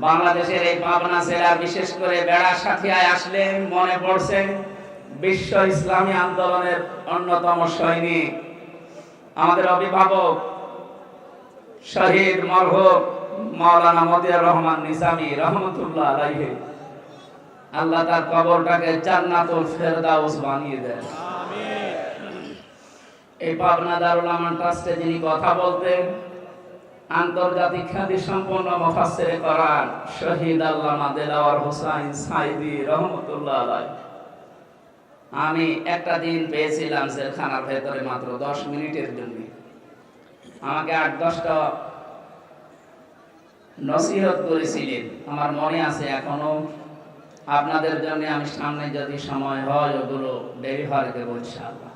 বাংলাদেশের এই পাবনা জেলার বিশেষ করে বেড়াসাথিয়ায় আসলে মনে পড়ছে বিশ্ব ইসলামী আন্দোলনের অন্যতম সৈনিক, আমাদের অভিভাবক শহীদ মরহুম মাওলানা মতিয়ার রহমান নিজামী রহমতুল্লাহ আলাইহি। আল্লাহ তার কবরটাকে জান্নাতুল ফেরদাউস বানিয়ে দেন। এই পাবনা দারুল আমান ট্রাস্টে যিনি কথা বলতেন, আন্তর্জাতিক খ্যাতি সম্পন্ন মুফাসসিরে কোরআন শহীদ আল্লামা দেলাওয়ার হোসাইন সাইদি রহমতুল্লাহ আলাইহি। আমি একটা দিন পেয়েছিলাম জেলখানার ভেতরে মাত্র 10 মিনিটের জন্য। আমাকে 8-10টা নসিহত করেছিলেন, আমার মনে আছে এখনো। আপনাদের জন্য আমি সামনে যদি সময় হয় ওগুলো ডেলিভার দেবো ইনশাআল্লাহ।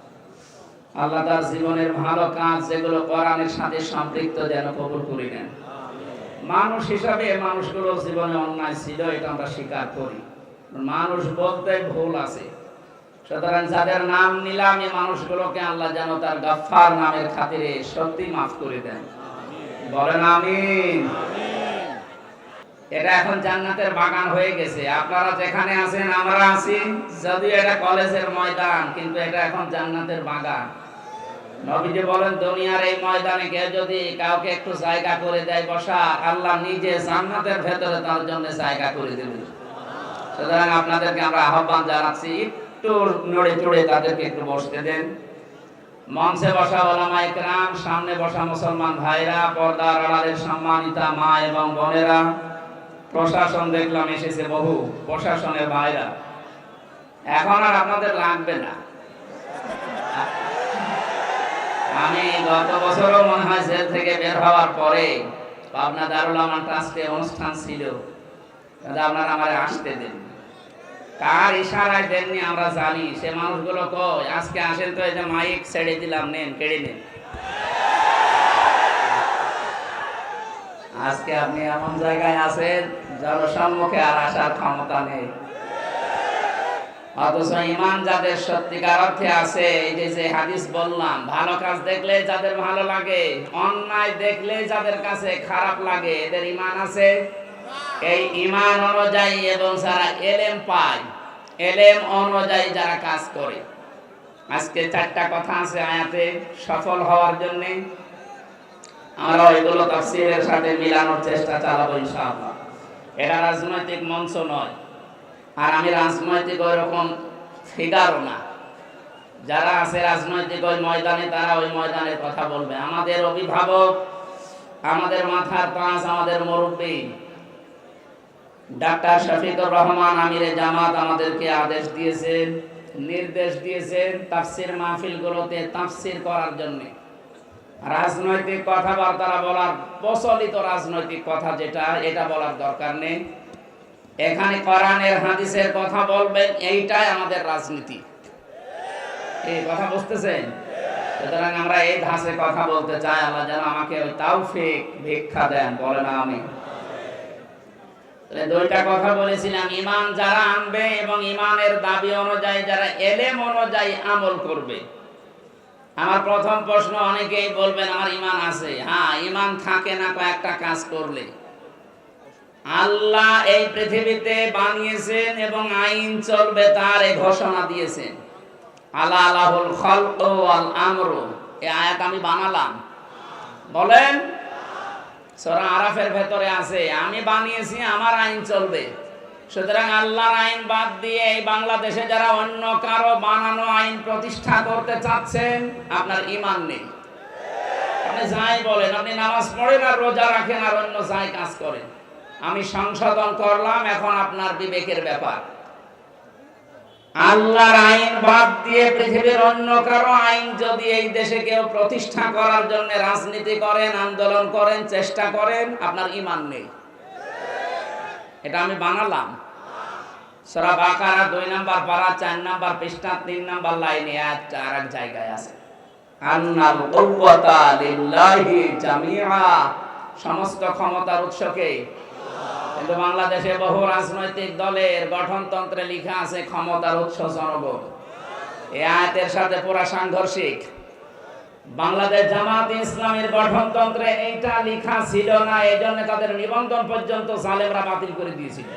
আল্লাহ তার জীবনের ভালো কাজ যেগুলো কোরআনের সাথে সম্পৃক্ত যেন কবুল করে নেন। মানুষ হিসাবে মানুষগুলোর জীবনে অন্যায় ছিল, এটা আমরা স্বীকার করি। মানুষ বলতে ভুল আছে, সুতরাং যাদের নাম নিলাম এই মানুষগুলোকে আল্লাহ যেন তার গাফফার নামের খাতিরে সত্যি মাফ করে দেন। বলেন আমিন। এটা এখন জান্নাতের বাগান হয়ে গেছে। আপনারা যেখানে আছেন আমরা আছি, যদিও এটা কলেজের ময়দান, কিন্তু এটা এখন জান্নাতের বাগান। নবীজি বলেন দুনিয়ার এই ময়দানে কেউ যদি কাউকে একটু জায়গা করে দেয় বসা, আল্লাহ নিজে জান্নাতের ভেতরে তার জন্য জায়গা করে দেবেন। সুতরাং আপনাদেরকে আমরা আহ্বান জানাচ্ছি, একটু নড়ে চড়ে তাদেরকে একটু বসতে দেন। মঞ্চে বসা ওলামায়ে কেরাম, সামনে বসা মুসলমান ভাইরা, পর্দার আড়ালের সম্মানিতা মা এবং বোনেরা, প্রশাসন দেখলাম এসেছে বহু, প্রশাসনের ভাইরা। এখন আর আপনাদের লাগবে না। আমি গত বছরও মনে হয় জেল থেকে বের হওয়ার পরে পাবনা দারুল আমান ট্রাস্টে অনুষ্ঠান ছিল, আপনারা আমারে আসতে দেন। কার ইশারায় দেননি আমরা জানি। সে মানুষগুলো কই আজকে আসেন তো, এই যে মাইক ছেড়ে দিলাম, নেন, কেড়ে নেন। আজকে আপনি এমন জায়গায় আছেন জনসম্মুখে আর আসার ক্ষমতা নেই, অথচ ঈমান যাদের সত্যিকার অর্থে আছে, এই যে হাদিস বললাম, ভালো কাজ দেখলে যাদের ভালো লাগে, অন্যায় দেখলে যাদের কাছে খারাপ লাগে, এদের ঈমান আছে। এই ঈমান অনুযায়ী এবং যারা এলেম পায়, এলেম অনুযায়ী যারা কাজ করে। আজকে 4টা কথা আছে আয়াতে সফল হওয়ার জন্য। আমরা এগুলো তাফসীরের সাথে মিলানোর চেষ্টা চালাবো ইনশাআল্লাহ। এটা রাজনৈতিক মঞ্চ নয়, আর আমি রাজনৈতিক ওই রকম ফিগারও না। যারা আছে রাজনৈতিক ওই ময়দানে, তারা ওই ময়দানের কথা বলবে। আমাদের অভিভাবক, আমাদের মাথার তাজ, আমাদের মুরব্বী ডাক্তার শফিকুর রহমান আমিরে জামাত আমাদেরকে আদেশ দিয়েছেন, নির্দেশ দিয়েছেন তাফসীর মাহফিলগুলোতে তাফসীর করার জন্য। রাজনৈতিক কথাবার্তা বলার, প্রচলিত রাজনৈতিক কথা যেটা, এটা বলার দরকার নেই। এখানে কোরআনের হাদিসের কথা বলবেন, এইটাই আমাদের রাজনীতি। এই কথা বুঝতেছেন? সুতরাং আমরা এই ধাঁচে কথা বলতে চাই। আল্লাহ যেন আমাকে ওই তৌফিক ভিক্ষা দেন। বলেন আমিন। 2টা কথা বলেছিলাম, ঈমান যারা আনবে এবং ঈমানের দাবি অনুযায়ী যারা এলেম অনুযায়ী আমল করবে। আমার প্রথম প্রশ্ন, অনেকেই বলবেন আমার ঈমান আছে। হ্যাঁ, ঈমান থাকে না কয়েকটা কাজ করলে। আল্লাহ এই পৃথিবীতে বানিয়েছেন এবং আইন চলবে তার, এই ঘোষণা দিয়েছেন। আলা লাহুল খালকু ওয়াল আমরু, এই আয়াত আমি বানালাম। বলেন, সূরা আরাফের ভেতরে আছে আমি বানিয়েছি, আমার আইন চলবে। সুতরাং আল্লাহর আইন বাদ দিয়ে এই বাংলাদেশে যারা অন্য কারো বানানো আইন প্রতিষ্ঠা করতে চাচ্ছেন, আপনার ঈমান নেই। আপনি যাই বলেন, আপনি নামাজ পড়েন আর রোজা রাখেন আর অন্য যাই কাজ করেন, আমি সংশোধন করলাম, এখন আপনার বিবেকের ব্যাপার। আল্লাহর আইন বাদ দিয়ে পৃথিবীর অন্য কারো আইন যদি এই দেশে কেউ প্রতিষ্ঠা করার জন্য রাজনীতি করেন, আন্দোলন করেন, চেষ্টা করেন, আপনার ঈমান নেই। এটা আমি বানালাম। সূরা বাকারা 2 নম্বর পারা 4 নম্বর পৃষ্ঠা 3 নম্বর লাইনে আয়াতটা আরেক জায়গায় আছে। আন্নাল কুওয়াতা লিল্লাহি জামিআ, সমস্ত ক্ষমতার উৎসকে। কিন্তু বাংলাদেশে বহু রাজনৈতিক দলের গঠনতন্ত্রে লেখা আছে ক্ষমতার উৎস জনগণ। এই আয়াতের সাথে পুরা সাংঘর্ষিক। বাংলাদেশ জামাত ইসলামের গঠনতন্ত্রে এইটা লেখা ছিল না, এই জন্য তাদের নিবন্ধন পর্যন্ত জালেমরা বাতিল করে দিয়েছিল।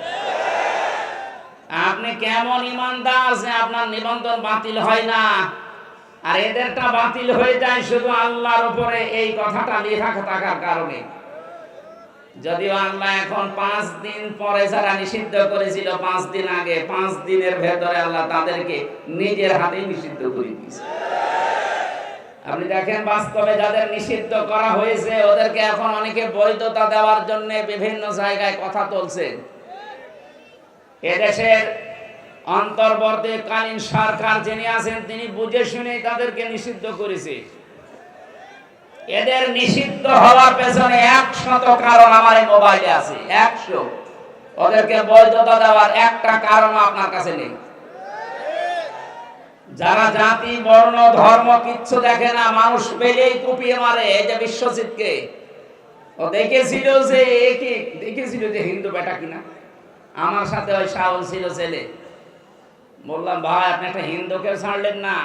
আপনি কেমন ইমানদার যে আপনার নিবন্ধন বাতিল হয় না, আর এদেরটা বাতিল হয়ে যায় শুধু আল্লাহর উপরে এই কথাটা লেখা থাকার কারণে। যদিও আল্লাহ এখন 5 দিন পরে যারা নিষিদ্ধ করেছিল 5 দিন আগে, 5 দিনের ভেতরে আল্লাহ তাদেরকে নিজের হাতেই নিষিদ্ধ করে দিয়েছে। আপনি দেখেন বাস্তবে যাদের নিষিদ্ধ করা হয়েছে ওদেরকে এখন অনেকে বৈধতা দেওয়ার জন্য বিভিন্ন জায়গায় কথা তুলছে। এদেশের অন্তর্বর্তীকালীন সরকার যিনি আছেন তিনি বুঝে শুনে তাদেরকে নিষিদ্ধ করেছে। এদের নিষিদ্ধ হওয়ার পেছনে 100 কারণ আমার এই মোবাইলে আছে, 100। ওদেরকে বৈধতা দেওয়ার একটা কারণ আপনার কাছে নেই। যারা জাতি বর্ণ ধর্ম কিচ্ছু দেখে না, মানুষ পেলেই কুপিয়ে মারে। এই যে বিশ্বজিৎকে ও দেখেছিল যে হিন্দু বেটা কিনা, আমার সাথে ওই শাওন ছিল ছেলে। বললাম ভাই আপনি একটা হিন্দুকে ছাড়লেন না?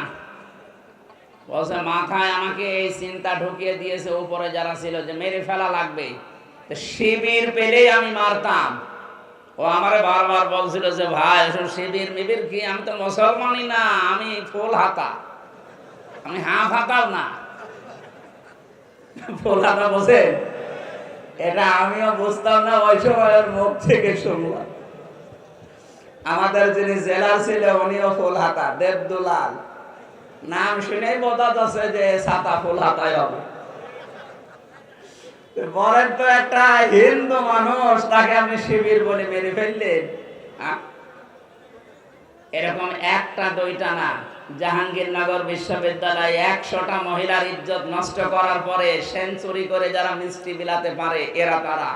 বলছে মাথায় আমাকে এই চিন্তা ঢুকিয়ে দিয়েছে উপরে যারা ছিল যে মেরে ফেলা লাগবে, শিবির পেলেই আমি মারতাম। ও আমারে বারবার বলছিল যে ভাই এসব শিবির মিবির কি, আমি তো মুসলমানই না, আমি ফুল হাতা, আমি হাফ হাতাও না। ফুল হাতা বসে এটা আমিও বুঝতাম না, ওই সময় ওর মুখ থেকে শুনলাম। আমাদের যিনি জেলার ছিল উনিও ফুল হাতা, দেবদুলাল, নাম শুনেই বোঝা যাচ্ছে যে ছাতা ফুল হাতায় হবে। বলেন তো একটা হিন্দু মানুষ তাকে আপনি শিবির বলে মেরে ফেললেন। এরকম একটা দুইটা না, জাহাঙ্গীরনগর বিশ্ববিদ্যালয়ে 100টা মহিলার ইজ্জত নষ্ট করার পরে সেঞ্চুরি করে যারা মিষ্টি বিলাতে পারে এরা তারা।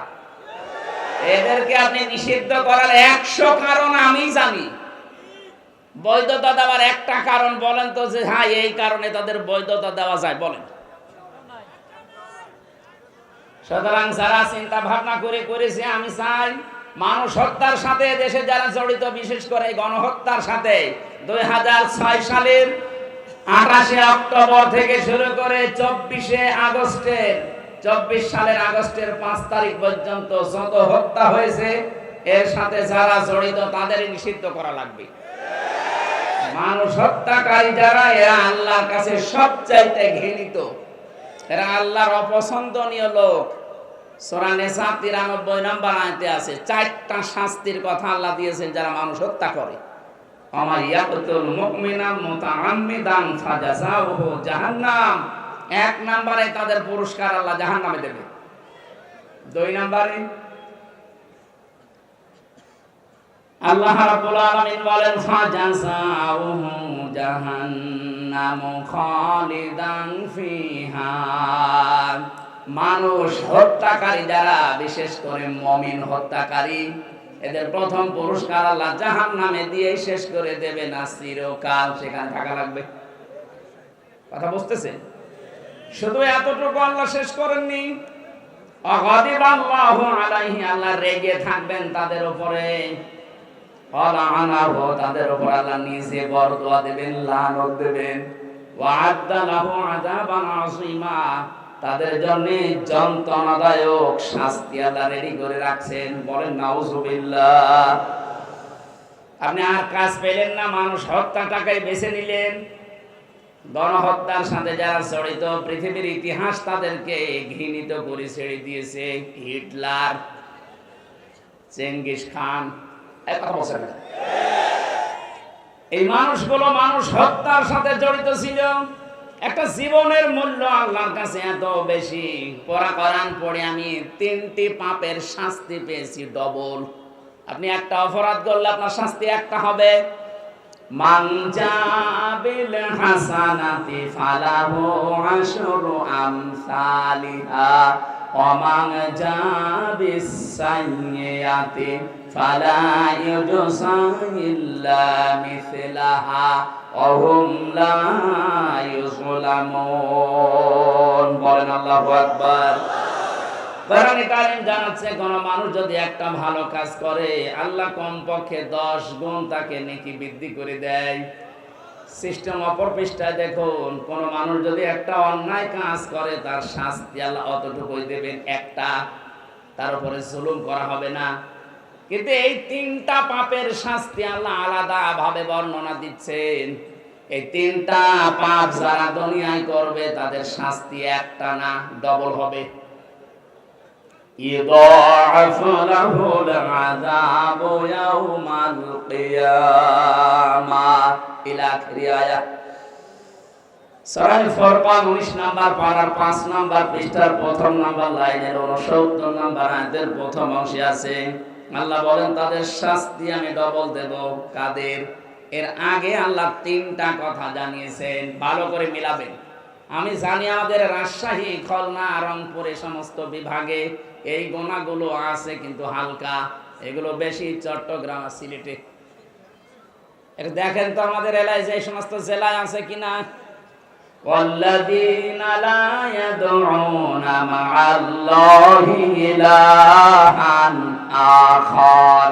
এদেরকে আপনি নিষিদ্ধ করার 100 কারণ আমি জানি। বৈধতা দেওয়ার একটা কারণ বলেন তো যে হ্যাঁ এই কারণে তাদের বৈধতা দেওয়া যায়, বলেন। সুতরাং যারা চিন্তা ভাবনা করেছে, আমি চাই মানুষ হত্যার সাথে দেশে যারা জড়িত, বিশেষ করে গণহত্যার সাথে 2006 সালের 28 অক্টোবর থেকে শুরু করে 24 সালের আগস্টের 5 তারিখ পর্যন্ত যত হত্যা হয়েছে এর সাথে যারা জড়িত তাদের নিষিদ্ধ করা লাগবে। মানুষ হত্যাকারী যারা, এরা আল্লাহর কাছে সবচাইতে ঘৃণিত, এরা আল্লাহর অপছন্দনীয় লোক। সূরা নিসা 93 নম্বর আয়াতে আছে 4টা শাস্তির কথা আল্লাহ দিয়েছেন যারা মানুষ হত্যা করে। আমা ইয়াকতুল মুমিনা মুতাআম্মিদান ফাজাযাউহু জাহান্নাম। 1 নম্বরে তাদের পুরস্কার আল্লাহ জাহান্নামে দেবে। 2 নম্বরে আল্লাহ রাব্বুল আলামিন বলেন ফাজাযাউহু জাহান্নামু খালিদান ফিহা। মানুষ হত্যাকারী যারা, বিশেষ করে মুমিন হত্যাকারী, এদের প্রথম পুরস্কার আল্লাহ জাহান্নামে দিয়ে শেষ করে দেবে না, চিরকাল সেখানে থাকা লাগবে। কথা বুঝতেছেন? শুধু এতটুকু আল্লাহ শেষ করেননি, আগাদিবাল্লাহু আলাইহি, আল্লাহ রেগে থাকবেন তাদের উপরে, ওয়ালানাহু, তাদের উপর আল্লাহ নিজে বরদোয়া দেবেন, লানত দেবেন, ওয়া'আদ্দা লাহু আযাবান আযীমা, তাদের জন্য যন্ত্রণাদায়ক শাস্তি আল্লাহ রেডি করে রাখছেন। বলেন নাউজুবিল্লাহ। আপনি আর কাজ পেলেন না, মানুষ হত্যাটাকে বেছে নিলেন। গণহত্যার সাথে যারা জড়িত, পৃথিবীর ইতিহাস তাদেরকে ঘৃণিত করে ছেড়ে দিয়েছে। হিটলার, চেঙ্গিস খান, এই মানুষগুলো মানুষ হত্যার সাথে জড়িত ছিল। একটা জীবনের মূল্য আল্লাহর কাছে এত বেশি। কোরআন পড়ে আমি 3টি পাপের শাস্তি পেয়েছি ডবল। আপনি একটা অপরাধ করলে আপনার শাস্তি একটা হবে। মান জাবিল হাসানাতি ফালাহু আশরু আমসালিহা ওয়া মান জাবিস সাইয়্যাতি ফালা ইউজসা ইল্লা মিসলাহা ওয়া হুম লা ইউযলামুন। বলেন আল্লাহু আকবার। কোরআনে কারীম জানাচ্ছে কোন মানুষ যদি একটা ভালো কাজ করে আল্লাহ কমপক্ষে 10 গুণ তাকে নেকি বৃদ্ধি করে দেয়। সিস্টেম অপর পৃষ্ঠায় দেখুন, কোন মানুষ যদি একটা অন্যায় কাজ করে তার শাস্তি আল্লাহ অতটুকুই দেবেন, একটা, তার উপরে জুলুম করা হবে না। কিন্তু এই তিনটা পাপের শাস্তি আল্লাহ আলাদা ভাবে বর্ণনা দিচ্ছেন। এই তিনটা পাপ যারা দুনিয়ায় করবে তাদের শাস্তি একটা না, ডবল হবে। يضاعف له العذاب يوم القيامة إلى آخر آية। সূরা ফুরকান 19 নম্বর পারার 5 নম্বর পৃষ্ঠার প্রথম নম্বর লাইনের 69 নম্বর আয়াতের প্রথম অংশে আছে, আল্লাহ বলেন তাদের শাস্তি আমি ডবল দেব। কাদের? এর আগে আল্লাহ তিনটা কথা জানিয়েছেন, ভালো করে মিলাবেন। আমি জানি আমাদের রাজশাহী, খুলনা, রংপুরে সমস্ত বিভাগে এই গোনাগুলো আছে, কিন্তু হালকা, এগুলো বেশি চট্টগ্রাম আর সিলেটে। এটা দেখেন তো আমাদের এলাকায় যে সমস্ত জেলায় আছে কিনা। والذين لا يدعون مع الله إلها آخر।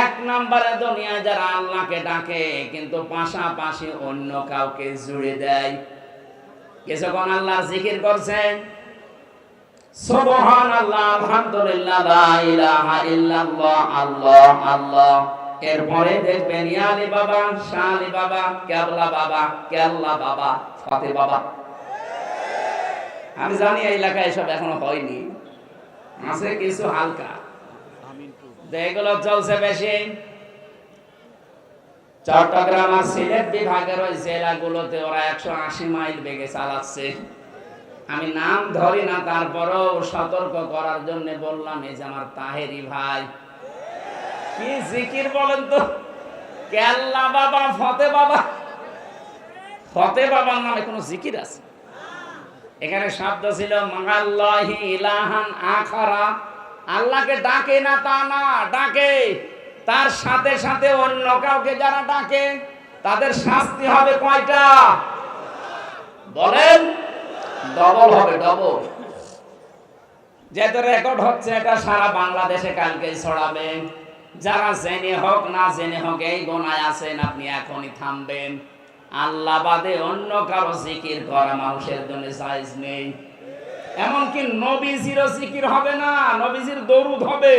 এক নম্বরে দুনিয়ায় যারা আল্লাহকে ডাকে কিন্তু পাশাপাশি অন্য কাউকে জুড়ে দেয়। কিছুক্ষণ আল্লাহর জিকির করছেন, সুবহানাল্লাহ, আলহামদুলিল্লাহ, লা ইলাহা ইল্লাল্লাহ, আল্লাহ আল্লাহ। এরপরে দেখবেন ইয়ালি বাবা, শালি বাবা, কেবলা বাবা, কেল্লা বাবা, ফাতে বাবা। আমি জানি এই এলাকায় এসব এখনো হয়নি, আছে কিছু হালকা, এগুলো চলছে বেশি। চট্টগ্রাম আর সিলেট বিভাগের ওই জেলাগুলোতে ওরা 180 মাইল বেগে চালাচ্ছে। আমি নাম ধরি না, তারপরও সতর্ক করার জন্য বললাম। এই যে আমার তাহেরি ভাই, কি জিকির বলেন তো, কেল্লা বাবা, ফতে বাবা। ফতে বাবার নামে কোনো জিকির আছে? এখানে শব্দ ছিল মাগাল্লাহি ইলাহান আখারা। আল্লাহকে ডাকে না তা না, ডাকে, তার সাথে সাথে অন্য কাউকে যারা ডাকে তাদের শাস্তি হবে কয়টা বলেন? ডবল হবে, ডবল। যেহেতু রেকর্ড হচ্ছে, এটা সারা বাংলাদেশে কালকে ছড়াবে। যারা জেনে হোক না জেনে হোক এই গোনায় আছেন, আপনি এখনই থামবেন। আল্লাহ বাদে অন্য কারো জিকির করা মানুষের জন্য জায়েজ নেই। এমনকি নবীজিরও জিকির হবে না, নবীজির দরুদ হবে।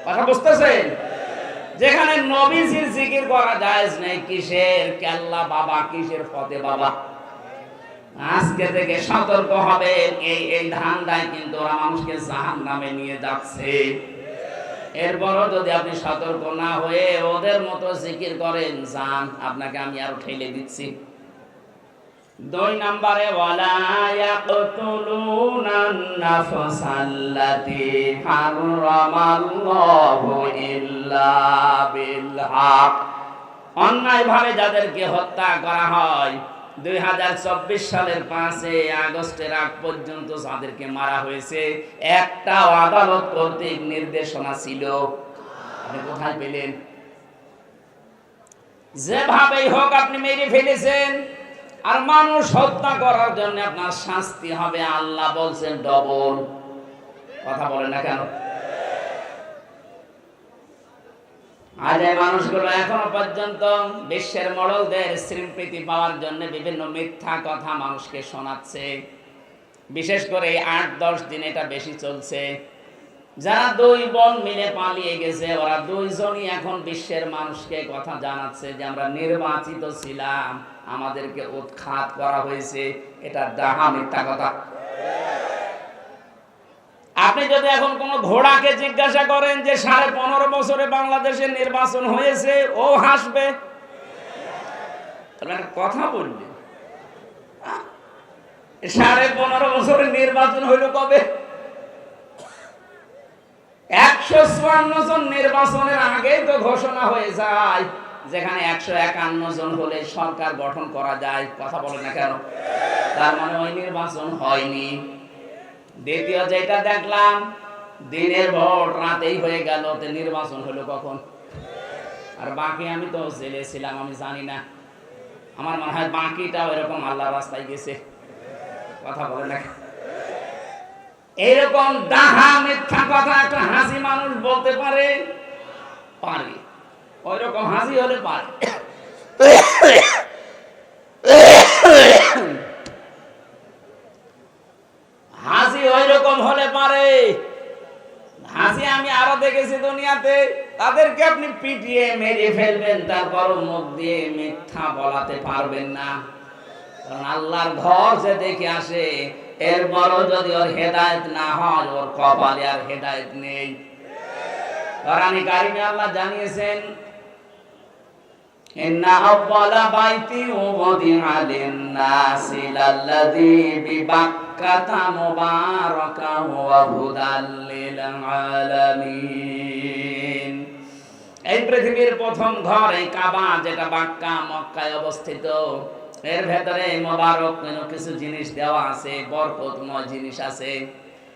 কথা বুঝতেছেন? যেখানে নবীজির জিকির করা জায়েজ নেই, কিসের কেল্লা বাবা, কিসের ফতে বাবা। আজকে থেকে সতর্ক হবেন। এই ধান্দায় কিন্তু ওরা মানুষকে জাহান্নামে নিয়ে যাচ্ছে। এরপরও যদি আপনি সতর্ক না হয়ে ওদের মতো জিকির করেন, যান, আপনাকে আমি আরো ঠেলে দিচ্ছি। 2 নম্বরে ওয়ালা ইয়াকতুলুনান নাফসাল্লাতী হারামাল্লাহু ইল্লা বিল হক। অন্যায়ভাবে যাদেরকে হত্যা করা হয়, 2024 সালের 5 আগস্টের আগ পর্যন্ত যাদেরকে মারা হয়েছে, একটা আদালত কর্তৃক নির্দেশনা ছিল। আপনি কোথায় পেলেন? যেভাবেই হোক আপনি মেরে ফেলেছেন, আর মানুষ হত্যা করার জন্য আপনার শাস্তি হবে। আল্লাহ বলছেন ডবল। কথা বলে না কেন? আজ এই মানুষগুলো এখনো পর্যন্ত বিশ্বের মডেলদের স্বীকৃতি পাওয়ার জন্য বিভিন্ন মিথ্যা কথা মানুষকে শোনাচ্ছে। বিশেষ করে 8-10 দিন এটা বেশি চলছে। যারা 2 বোন মিলে পালিয়ে গেছে, ওরা 2 জনই এখন বিশ্বের মানুষকে কথা জানাচ্ছে যে আমরা নির্বাচিত ছিলাম, আমাদেরকে উৎখাত করা হয়েছে। এটা ডাহা মিথ্যা কথা। আপনি যদি এখন কোন ঘোড়াকে জিজ্ঞাসা করেন যে 15.5 বছরে বাংলাদেশে নির্বাচন হয়েছে, ও হাসবে। কথা বলবে 15.5 বছরে নির্বাচন হইল কবে? 154 জন নির্বাচনের আগেই তো ঘোষণা হয়ে যায়, যেখানে 151 জন হলে সরকার গঠন করা যায়। কথা বলে না কেন? তার মানে ওই নির্বাচন হয়নি। দ্বিতীয় যেটা দেখলাম, দিনের ভোট রাতেই হয়ে গেল, তো নির্বাচন হলো কখন? আর বাকি আমি তো জেলে ছিলাম, আমি জানি না। আমার মনে হয় বাকিটাও এরকম আল্লাহর রাস্তায় গেছে। কথা বলে না? এরকম ডাহা মিথ্যা কথা একটা হাসি মানুষ বলতে পারে? পারে। ওই রকম হাসি হলে পারে। হাসি ওই রকম হলে পারে, হাসি আমি আরো দেখেছি দুনিয়াতে, তাদেরকে আপনি পিটিয়ে মেরে ফেলবেন, তারপর মুখ দিয়ে মিথ্যা বলাতে পারবেন না। কারণ আল্লাহর ঘর যে দেখে আসে, এরপরও যদি ওর হেদায়েত না হয়, ওর কপালে আর হেদায়েত নেই। কোরআনে কারিমে আল্লাহ জানিয়েছেন, ইন্না আউয়ালা বাইতি উযিআ লিন-নাসি লাল্লাযী বিবাক্কাতা মুবারাকান ওয়া হুদাল লিল আলামিন। এই পৃথিবীর প্রথম ঘর এই কাবা, যেটা বাক্কা মক্কায় অবস্থিত। এর ভেতরে মোবারক কিছু জিনিস দেওয়া আছে, বরকতময় জিনিস আছে।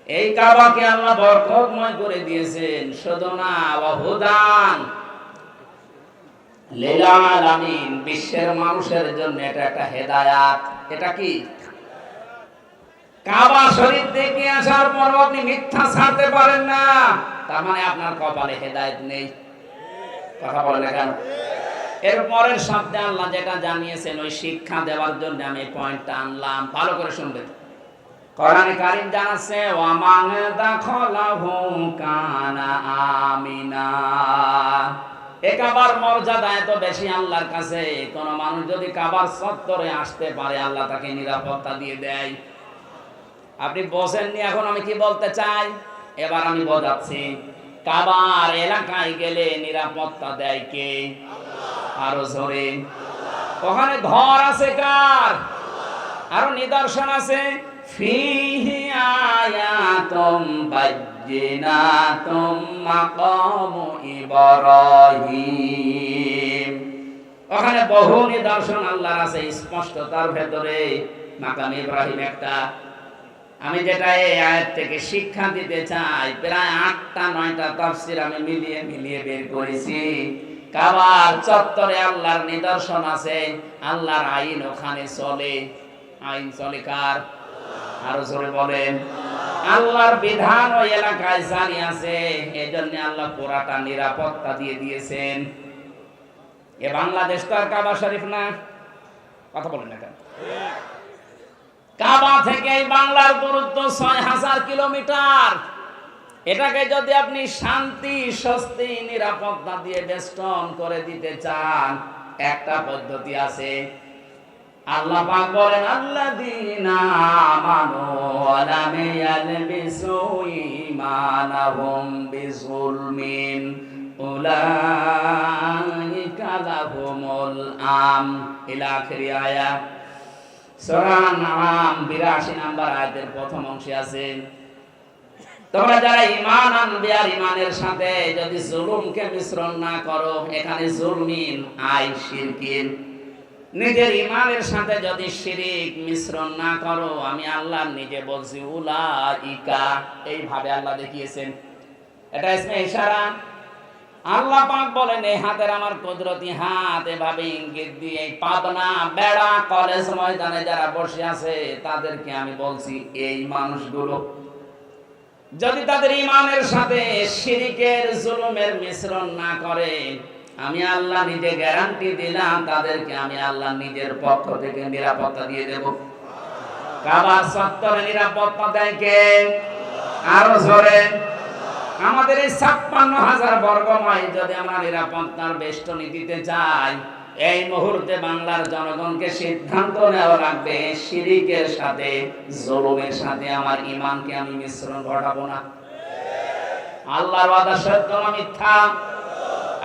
এই কাবাকে আল্লাহ বরকতময় করে দিয়েছেন। শুধু না, ওয়া হুদান লিল আলামিন, বিশ্বের মানুষের জন্য এটা একটা হেদায়াত। এটা কি? কাবা শরীফ দেখে আসার পর আপনি মিথ্যা ছাড়তে পারেন না, তার মানে আপনার কপালে হেদায়েত নেই। কথা বলেন না কেন? এর পরের শব্দে আল্লাহ যেটা জানিয়েছেন, ওই শিক্ষা দেওয়ার জন্য আমি এই পয়েন্টটা আনলাম, ভালো করে শুনবেন। কোরআনে কারীম জানাচ্ছে, ওয়া মান দাখালাহু কানা আমিনা। এই কাবার মর্যাদা এত বেশি আল্লাহর কাছে, কোন মানুষ যদি কাবার চত্বরে আসতে পারে, আল্লাহ তাকে নিরাপত্তা দিয়ে দেয়। আপনি বোঝেননি এখন আমি কি বলতে চাই? এবার আমি বোঝাচ্ছি। কাবার এলাকায় গেলে নিরাপত্তা দেয় কে? আরো জোরে। ওখানে ঘর আছে কার? আরো নিদর্শন আছে, ফিহি আয়াতুম বাজ্জিনাতুম মাকামু ইব্রাহিম। ওখানে বহু নিদর্শন আল্লাহর আছে স্পষ্ট, তার ভেতরে মাকাম ইব্রাহিম একটা। আমি যেটা এই আয়াত থেকে শিক্ষা দিতে চাই, প্রায় 8টা-9টা তাফসীর আমি মিলিয়ে বের করেছি। কাবার চত্বরে আল্লাহর নিদর্শন আছে, আল্লাহর আইন ওখানে চলে। আইন চলে কার? আরো জোরে বলেন। আল্লাহর বিধান ওই এলাকায় জারি আছে, এজন্য আল্লাহ পুরাটা নিরাপত্তা দিয়ে দিয়েছেন। এ বাংলাদেশ তো আর কাবা শরীফ না। কথা বলেন না কেন? কাবা থেকে বাংলার দূরত্ব 6000 কিলোমিটার। এটাকে যদি আপনি শান্তি, স্বস্তি, নিরাপত্তা দিয়ে বেষ্টন করে দিতে চান, একটা পদ্ধতি আছে। আল্লাহ পাক বলেন, আল্লাযীনা আমানু ওয়া লাম ইয়ালবিসু ঈমানাহুম বিযুলমিন উলাইকা লাহুমুল আমন। ইলা আখিরি আয়াত। সূরা আন-নাম 82 নম্বর আয়াতের প্রথম অংশে আছে, তোমরা যারা ঈমান আনবে আর ঈমানের সাথে যদি জুলুমকে মিশ্রণ না করো, এখানে জুলমিন আই শিরকিন, নিজের ঈমানের সাথে যদি শিরিক মিশ্রণ না করো, আমি আল্লাহ নিজে বলছি উলাইকা, এইভাবে আল্লাহ দেখিয়েছেন। এটা ইসমে ইশারা। আল্লাহ পাক বলেন, এই হাতের আমার কুদরতি হাত, এভাবে ইঙ্গিত দিয়ে পাবনা, বেড়া, কলেজ ময়দানে যারা বসে আছে তাদেরকে আমি বলছি, এই মানুষগুলো যদি তাদের ঈমানের সাথে শিরিকের, জুলুমের মিশ্রণ না করে, আমি আল্লাহ নিজে গ্যারান্টি দিলাম, তাদেরকে আমি আল্লাহ নিজের পক্ষ থেকে নিরাপত্তা দিয়ে দেব। কাবার চত্বরে নিরাপত্তা দেয় কে? আরো জোরে। আমাদের এই 56,000 বর্গ মাইল যদি আমরা নিরাপত্তার বেষ্টনী দিতে চাই, এই মুহূর্তে বাংলার জনগণকে সিদ্ধান্ত নেওয়া লাগবে, শিরিকের সাথে, জুলুমের সাথে আমার ঈমানকে আমি মিশ্রণ ঘটাবো না। আল্লাহর ওয়াদা সত্য না মিথ্যা?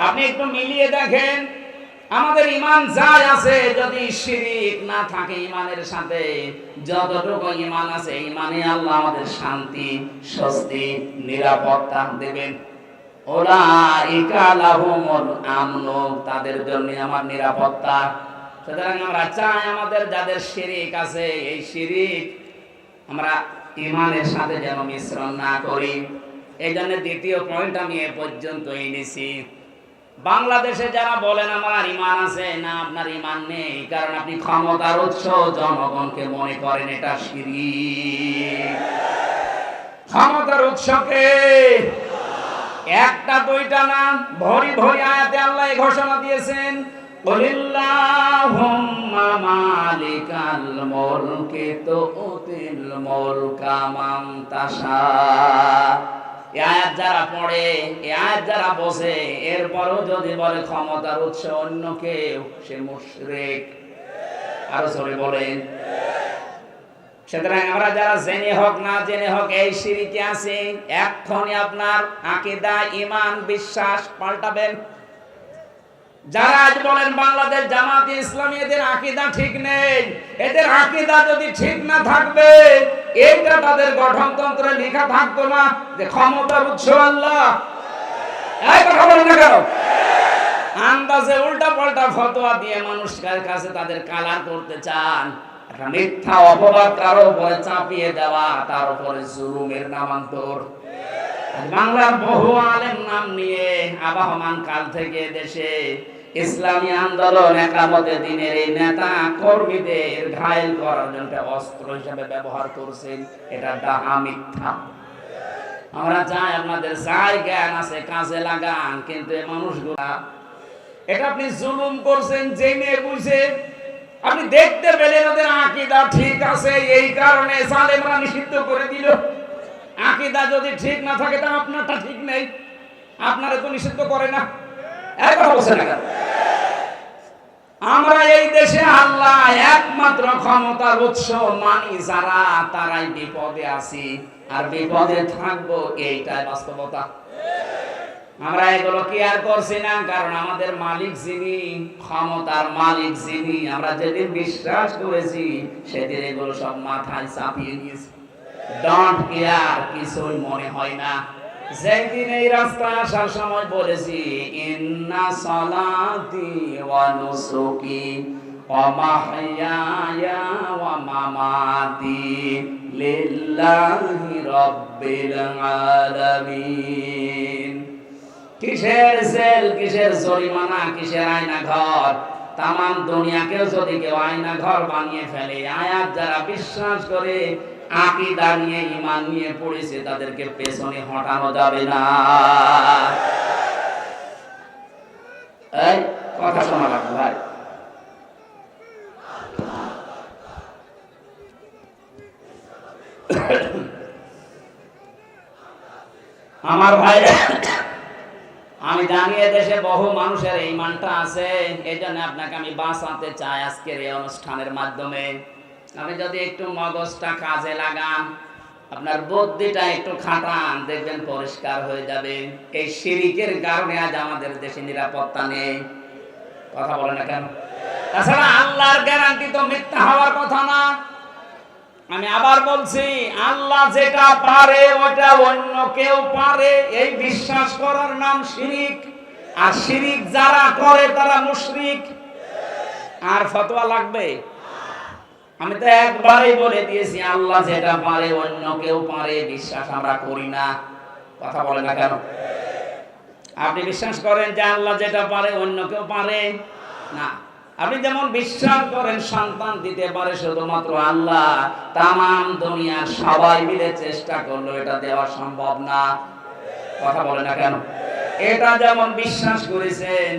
আপনি একটু মিলিয়ে দেখেন, আমাদের ঈমান যাই আছে, যদি শিরিক না থাকে ঈমানের সাথে, যতটুকু ঈমান আছে, ঈমানে আল্লাহ আমাদের শান্তি, স্বস্তি, নিরাপত্তা দেবেন। উলাইকা লাহুমুল আমন, তাদের জন্য আমার নিরাপত্তা। সুতরাং আমরা চাই আমাদের যাদের শিরিক আছে, এই শিরিক আমরা ঈমানের সাথে যেন মিশ্রণ না করি। এই জন্য দ্বিতীয় পয়েন্ট আমি এ পর্যন্ত এনেছি। বাংলাদেশে যারা বলেন আমার ঈমান আছে, না আপনার ঈমান নেই, কারণ আপনি ক্ষমতার উৎস জনগণকে মনে করেন এটা শিরক। ক্ষমতার উৎসকে একটা দুইটা না, ভরি ভরি আয়াতে আল্লাহ ঘোষণা দিয়েছেন, কুলিল্লাহুম্মা মালিকাল মুলকি তুতিল মুলকা মান তাশা। এই আয়াত যারা পড়ে, এই আয়াত যারা বোঝে, এরপরও যদি বলে ক্ষমতার উৎস অন্য কেউ, সে মুশরিক। আরো জোরে বলেন। সুতরাং আমরা যারা জেনে হোক না জেনে হোক এই শিরকে আছে, এক্ষুনি আপনার আকীদা, ঈমান, বিশ্বাস পাল্টাবেন। যারা আজ বলেন বাংলাদেশ জামাতে ইসলামী, এদের আকীদা ঠিক নেই, এদের আকীদা যদি ঠিক না থাকবে, এইটা তাদের গঠনতন্ত্রে লেখা থাকতো না যে ক্ষমতার উৎস আল্লাহ। এই কথা বলেন না কেন? আন্দাজে উল্টা পাল্টা ফতোয়া দিয়ে মানুষের কাছে তাদের কালার করতে চান। একটা মিথ্যা অপবাদ কারো উপরে চাপিয়ে দেওয়া, তার উপরে জুলুমের নামান্তর। বাংলার বহু আলেম নাম নিয়ে আবহমান কাল থেকে দেশে ইসলামী আন্দোলন, একামতে দ্বীনের এই নেতা কর্মীদের ঘায়েল করার জন্য অস্ত্র হিসেবে ব্যবহার করছেন। এটা ডাহা, মিথ্যা। আমরা চাই আপনাদের যাই জ্ঞান আছে কাজে লাগান, কিন্তু এই মানুষগুলা, এটা আপনি জুলুম করছেন জেনে বুঝে। আপনি দেখতে পেলেন ওদের আকীদা ঠিক আছে, এই কারণে জালেমরা নিষিদ্ধ করে দিল। আকীদা যদি ঠিক না থাকে, তা আপনারটা ঠিক নেই, আপনারা তো নিষিদ্ধ করে না। এক কথা বলছেন না কেন? আমরা এই দেশে আল্লাহ একমাত্র ক্ষমতার উৎস মানি যারা, তারাই বিপদে আছি আর বিপদে থাকবো, এইটাই বাস্তবতা। আমরা এগুলো কেয়ার করছি না, কারণ আমাদের মালিক যিনি, ক্ষমতার মালিক যিনি, আমরা যেদিন বিশ্বাস করেছি সেদিন এগুলো সব মাথায় চাপিয়ে নিয়েছি। ডোন্ট কেয়ার, কিছুই মনে হয় না। যেদিন এই রাস্তায় আসার সময় বলেছি ইন্না সালাতি ওয়া নুসুকি ওয়া মাহইয়ায়া ওয়া মামাতি লিল্লাহি রাব্বিল আলামিন। কিসের জেল, কিসের জরিমানা, কিসের আয়না ঘর? তামাম দুনিয়াকেও যদি কেউ আয়না ঘর বানিয়ে ফেলে, আয়াত যারা বিশ্বাস করে, আকীদা নিয়ে, ঈমান নিয়ে পড়েছে, তাদেরকে পেছনে হটানো যাবে না। এই কথা শোনা লাগবে ভাই। আমার ভাই, আমি জানি দেশে বহু মানুষের এই ঈমানটা আছে, এই জন্য আপনাকে আমি বাঁচাতে চাই আজকের এই অনুষ্ঠানের মাধ্যমে। আপনি যদি একটু মগজটা কাজে লাগান, আপনার বুদ্ধিটা একটু খাটান, দেখবেন পরিষ্কার হয়ে যাবে। এই শিরকের কারণে আজ আমাদের দেশে নিরাপত্তা নেই। কথা বলে না কেন? তাছাড়া আল্লাহর গ্যারান্টি তো মিথ্যা হওয়ার কথা না। আমি আবার বলছি, আল্লাহ যেটা পারে ওটা অন্য কেউ পারে, এই বিশ্বাস করার নাম শিরিক। আর শিরিক যারা করে তারা মুশরিক। আর ফতোয়া লাগবে? আমি তো একবারই বলে দিয়েছি, আল্লাহ যেটা পারে অন্য কেউ পারে, বিশ্বাস আমরা করি না। কথা বলে না কেন? আপনি বিশ্বাস করেন যে আল্লাহ যেটা পারে অন্য কেউ পারে না? আপনি যেমন বিশ্বাস করেন সন্তান দিতে পারে শুধুমাত্র আল্লাহ, তামাম দুনিয়ার সবাই মিলে চেষ্টা করলো এটা দেওয়া সম্ভব না। কথা বলে না কেন? এটা যেমন বিশ্বাস করেছেন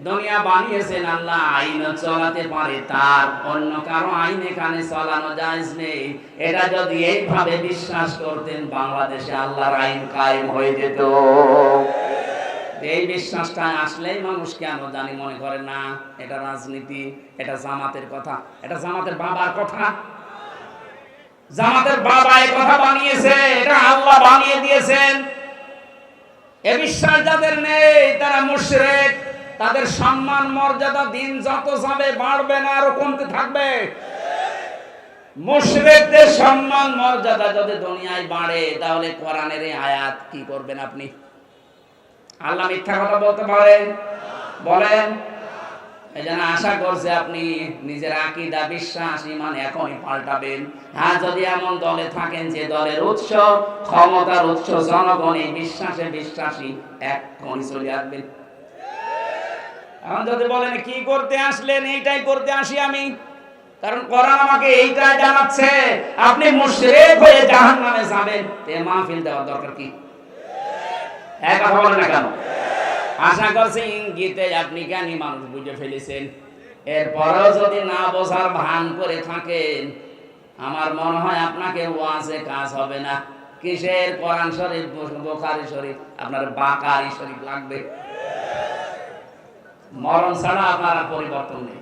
দুনিয়া বানিয়েছেন আল্লাহ, আইন চালাতে পারে, তার অন্য কারো আইন এখানে চালানো জায়েজ নেই, এটা যদি এইভাবে বিশ্বাস করতেন, বাংলাদেশে আল্লাহর আইন কায়েম হয়ে যেত। এই বিশ্বাসটা আসলেই মানুষ কেন জানি মনে করে না এটা রাজনীতি, এটা জামাতের কথা, এটা জামাতের বাবার কথা। জামাতের বাবা এই কথা বানিয়েছে, এটা আল্লাহ বানিয়ে দিয়েছেন। এ বিশ্বাস যাদের নেই তারা মুশরিক। তাদের সম্মান মর্যাদা দিন যত যাবে বাড়বে না, আরো কমতে থাকবে। মুশরিকদের সম্মান মর্যাদা যদি দুনিয়ায় বাড়ে, তাহলে কোরআনের এই আয়াত কি করবেন আপনি? আল্লাহ মিথ্যা কথা বলতে পারেন? বলেন। এই জন্য আশা করছে আপনি নিজের আকীদা, বিশ্বাস, ঈমান এখনই পাল্টাবেন। হ্যাঁ, যদি এমন দলে থাকেন যে দলের উৎস, ক্ষমতার উৎস জনগণ, এই বিশ্বাসে বিশ্বাসী, এখনই চলে আসবেন। এখন যদি বলেন কি করতে আসলেন, এইটাই করতে আসি আমি, কারণ কোরআন আমাকে এইটাই জানাচ্ছে আপনি মুশরিক হয়ে জাহান্নামে যাবেন, তে মাহফিল দেওয়ার দরকার কি? এক কথা বলেন না কেন? আশা করছি ইঙ্গিতে আপনি জ্ঞানী মানুষ বুঝে ফেলেছেন। এরপরেও যদি না বোঝার ভান করে থাকেন, আমার মনে হয় আপনাকে ওয়াজে কাজ হবে না। কিসের কোরআন শরীফ, বুখারী শরীফ, আপনার বাকারি শরীফ লাগবে। মরণ ছাড়া আপনার পরিবর্তন নেই।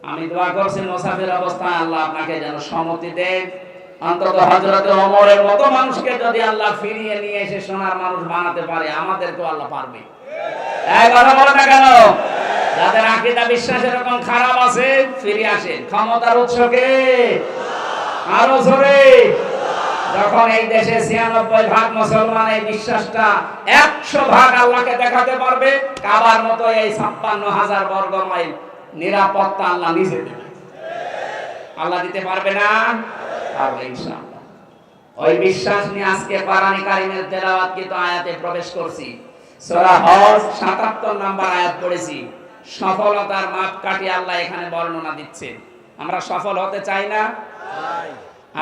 আমি দোয়া করছি মুসাফির অবস্থায় আল্লাহ আপনাকে যেন সম্মতি দেন। অন্তত হযরত ওমরের মতো মানুষকে যদি আল্লাহ ফিরিয়ে নিয়ে এসে সোনার মানুষ বানাতে পারে, আমাদেরকেও আল্লাহ পারবে। এই কথা বলে না কেন? যাদের আকীদা বিশ্বাস এরকম খারাপ আছে, ফিরে আসেন। ক্ষমতার উৎসকে আরো জোরে। যখন এই দেশে ৯৬% মুসলমান এই বিশ্বাসটা ১০০% আল্লাহকে দেখাতে পারবে, কাবার মতো এই ৫৬,০০০ বর্গ মাইল নিরাপত্তা আল্লাহ নিজে দেবে। আল্লাহ দিতে পারবে না? পারবে ইনশাআল্লাহ। ওই বিশ্বাস নিয়ে আজকে কোরআন কারীমের তেলাওয়াতকৃত আয়াতে প্রবেশ করছি। সূরা হজ ৭৭ নম্বর আয়াত পড়েছি। সফলতার মাপকাঠি আল্লাহ এখানে বর্ণনা দিচ্ছেন। আমরা সফল হতে চাই না? চাই।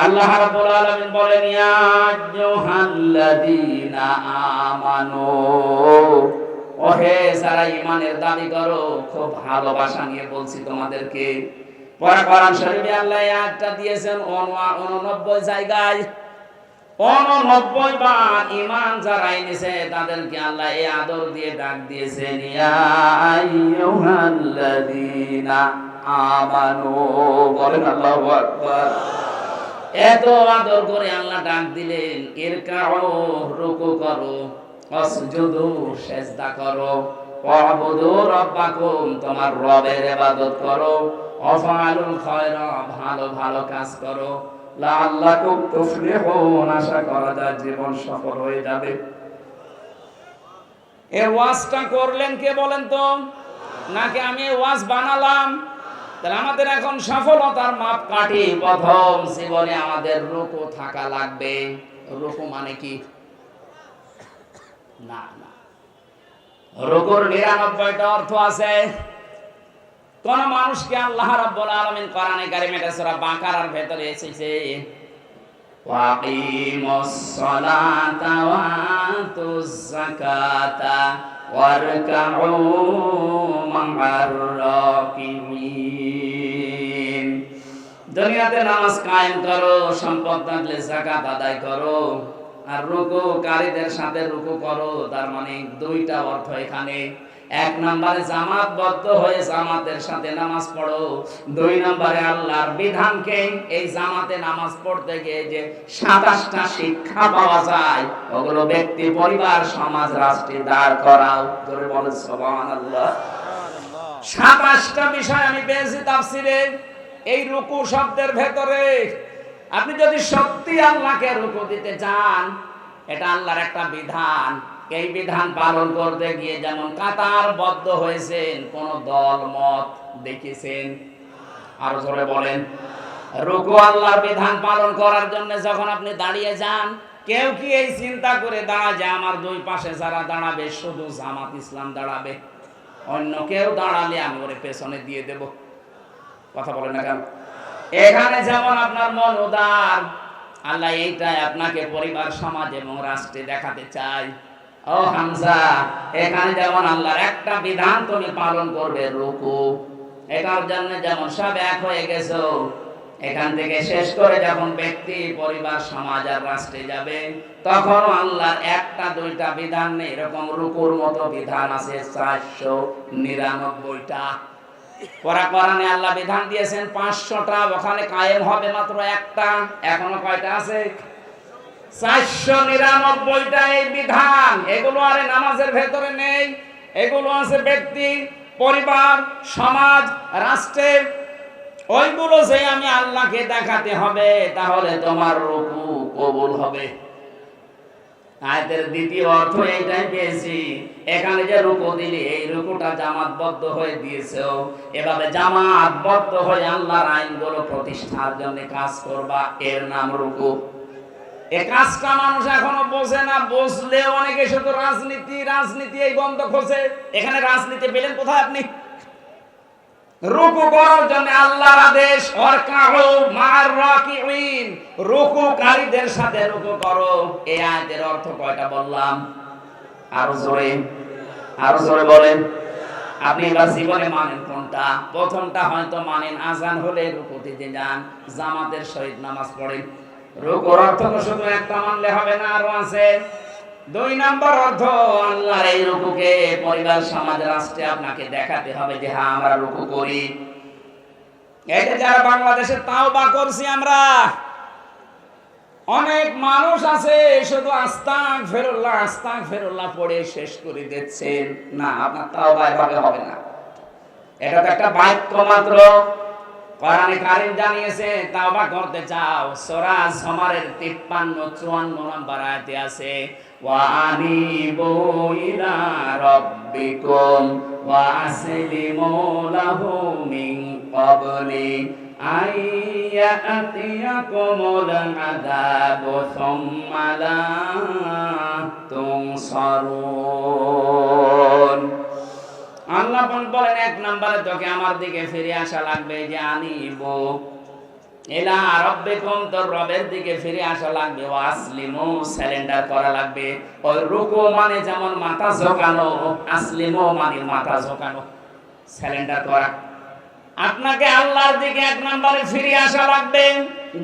আল্লাহ রাব্বুল আলামিন বলেন, ইয়া আইয়ুহাল্লাযীনা আমানু, ওহে যারা ঈমানের দাবি করো, খুব ভালোবাসা নিয়ে বলছি তোমাদেরকে। কোরআন শরীফে আল্লাহ এই আয়াতটা দিয়েছেন 89 জায়গায়। 89 বার ঈমান যারা এনেছে তাদেরকে আল্লাহ এই আদর দিয়ে ডাক দিয়েছেন, ইয়া আইয়ুহাল্লাযীনা আমানু। বলেন আল্লাহু আকবার। এত আদর করে আল্লাহ ডাক দিলেন, ইরকাউ, রুকু করো, ওয়াসজুদু, সিজদা করো, ওয়াবুদু রাব্বাকুম, তোমার রবের ইবাদত করো, ওয়াফআলুল খায়রা, ভালো ভালো কাজ করো, লাআল্লাকুম তুফলিহুন, আশা করা যায় জীবন সফল হয়ে যাবে। এই ওয়াজটা করলেন কে বলেন তো? নাকি আমি ওয়াজ বানালাম? তাহলে আমাদের এখন সফলতার মাপকাঠি, প্রথম জীবনে আমাদের রুকু থাকা লাগবে। রুকু মানে কি? না না, রুকুর ৯৯টা অর্থ আছে। কোন মানুষকে আল্লাহ রাব্বুল আলামিন কোরআনে কারীমে সূরা বাকারার ভেতরে এসেছে, ওয়াকিমুস সালাতা ওয়া আতুজ যাকাতা ওয়ারকাউ মা'আর রাকিবিন। দুনিয়াতে নামাজ কায়েম করো, সম্পদ থাকলে যাকাত আদায় করো, আর রুকুকারীদের সাথে রুকু করো। তার মানে দুইটা অর্থ এখানে। এক নম্বরে জামাতবদ্ধ হয়ে জামাতের সাথে নামাজ পড়ো। দুই নম্বরে আল্লাহর বিধানকে এই জামাতে নামাজ পড়তে গিয়ে যে ২৭টা শিক্ষা পাওয়া যায়, ওগুলো ব্যক্তি, পরিবার, সমাজ, রাষ্ট্রে দাঁড় করাও। ধরে বলে সুবহানাল্লাহ। ২৭টা বিষয় আমি পেয়েছি তাফসীরে এই রুকু শব্দের ভেতরে। আপনি যদি সত্যি আল্লাহকে রুকু দিতে চান, এটা আল্লাহর একটা বিধান। এই বিধান পালন করতে গিয়ে যেমন কাতারবদ্ধ হয়েছেন, কোন দল মত দেখেছেন? আরো জোরে বলেন। রুকু আল্লাহর বিধান পালন করার জন্য যখন আপনি দাঁড়িয়ে যান, কেউ কি এই চিন্তা করে দাঁড়ায় যে আমার দুই পাশে যারা দাঁড়াবে শুধু জামাত ইসলাম দাঁড়াবে, অন্য কেউ দাঁড়ালে আমি ওরে পেছনে দিয়ে দেব? কথা বলেন না কেন? এখানে যেমন আপনার মন উদার, আল্লাহ এইটাই আপনাকে পরিবার, সমাজ এবং রাষ্ট্রে দেখাতে চায়। ও হামজা, এখানে যেমন আল্লাহর একটা বিধান তুমি পালন করবে, রুকু, এটার জন্য যেমন সব এক হয়ে গেছো, এখান থেকে শেষ করে যখন ব্যক্তি, পরিবার, সমাজ আর রাষ্ট্রে যাবে, তখন আল্লাহর একটা দুইটা বিধান নেই, এরকম রুকুর মতো বিধান আছে ৪৯৯টা। কোরআনে আল্লাহ বিধান দিয়েছেন ৫০০টা, ওখানে কায়েম হবে মাত্র একটা। এখনো কয়টা আছে? ৪৯৯টা এই বিধান। এগুলো আর নামাজের ভেতরে নেই, এগুলো আছে ব্যক্তি, পরিবার, সমাজ, রাষ্ট্রে। ওইগুলো যে আমি আল্লাহকে দেখাতে হবে, তাহলে তোমার রুকু কবুল হবে। আয়াতের দ্বিতীয় অর্থ এইটাই পেয়েছি, এখানে যে রুকু দিলি, এই রুকুটা জামাতবদ্ধ হয়ে দিয়েছো। এভাবে জামাতবদ্ধ হয়ে আল্লাহর আইনগুলো প্রতিষ্ঠার জন্য কাজ করবা, এর নাম রুকু। এই কাজটা মানুষ এখনো বোঝে না। বুঝলেও অনেকে শুধু রাজনীতি রাজনীতি এই বন্ধ খোঁজে। এখানে রাজনীতি পেলেন কোথায় আপনি? রুকু করার জন্য আল্লাহর আদেশ, ওয়ারকাউ মা'আর রাকিবিন, রুকুকারীদের সাথে রুকু করো। এই আয়াতের অর্থ কয়টা বললাম? আরো জোরে। আরো জোরে বলেন। আপনি এবার জীবনে মানেন কোনটা? প্রথমটা হয়তো মানেন, আজান হলে রুকুতে যান, জামাতের সহিত নামাজ পড়েন। রুকুর অর্থ তো শুধু একটা মানলে হবে না, আরো আছে। 2 নম্বর অর্থ, আল্লাহর এই রুকুকে পরিবার, সমাজ, রাষ্ট্রে আপনাকে দেখাতে হবে যে হ্যাঁ আমরা রুকু করি। এই যে যারা বাংলাদেশে তাওবা করছি আমরা, অনেক মানুষ আছে শুধু আস্তাগফিরুল্লাহ পড়ে শেষ করে দিচ্ছেন। না, আপনার তাওবা এভাবে হবে না। এটা তো একটা বাক্য মাত্র। কোরআনে কারীম জানিয়েছে, তাওবা করতে চাও, সূরা জুমারের 53-54 নম্বর আয়াতে আছে, ওয়া আনিবু ইলা রাব্বিকুম ওয়া আসলিমু লাহু মিন ক্বাবলি আইয়াতিয়াকুমুল আযাবু সুম্মা লা তুনসারুন। আল্লাহ বলেন, 1 নম্বরে তোকে আমার দিকে ফিরে আসা লাগবে, যে আনিবু ইলা রাব্বিকুম, তোর রবের দিকে ফিরে আসা লাগবে, ওয়া আসলিমু, সারেন্ডার করা লাগবে। ওই রুকু মানে যেমন মাথা ঝোঁকানো, আসলিমু মানে মাথা ঝোঁকানো, সারেন্ডার করা। আপনাকে আল্লাহর দিকে 1 নম্বরে ফিরে আসা লাগবে।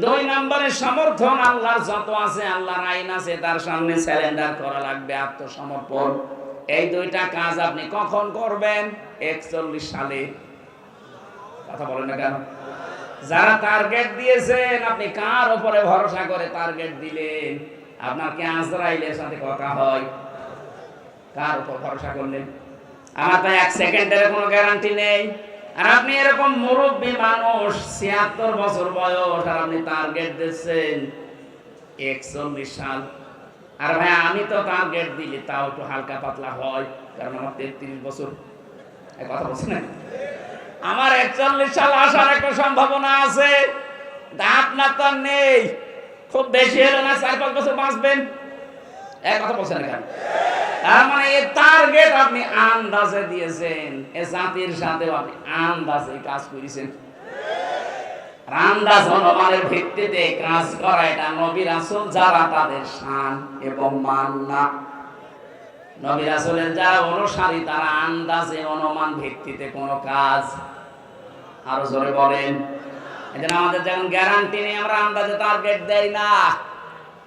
2 নম্বরে সমর্থন, আল্লাহর যত আছে, আল্লাহর আইন আছে, তার সামনে সারেন্ডার করা লাগবে, আত্মসমর্পণ। এই 2টা কাজ আপনি কখন করবেন? 41 সালে। কথা বলেন না কেন? যারা টার্গেট দিয়েছেন, আপনি কার উপরে ভরসা করে টার্গেট দিলেন? আপনার কি আজরাইলের সাথে কথা হয়? কার উপর ভরসা করলেন? আমার তো 1 সেকেন্ডের কোনো গ্যারান্টি নেই। আর আপনি এরকম মুরব্বী মানুষ, 76 বছর বয়স, আর আপনি টার্গেট দিচ্ছেন 41 সাল। আর ভাই, আমি তো টার্গেট দিলে তাও একটু হালকা পাতলা হয়, কারণ আমার 33 বছর। এই কথা বলছেন না? আমার 41 সাল আসার একটা সম্ভাবনা আছে, আপনার তো নেই। খুব বেশি হলো না 4-5 বছর বাঁচবেন। এই কথা বলছেন না কেন? তার মানে এই টার্গেট আপনি আন্দাজে দিয়েছেন, এই জাতির সাথে আপনি আন্দাজে কাজ করেছেন। আন্দাজ অনুমানের ভিত্তিতে কাজ করা, এটা নবী রাসূল যারা, তাদের শান এবং মান না। নবী রাসূলের যারা অনুসারী, তারা আন্দাজে অনুমান ভিত্তিতে কোনো কাজ। আরো জোরে বলেন। এজন্য আমাদের যখন গ্যারান্টি নেই, আমরা আন্দাজে টার্গেট দেই না।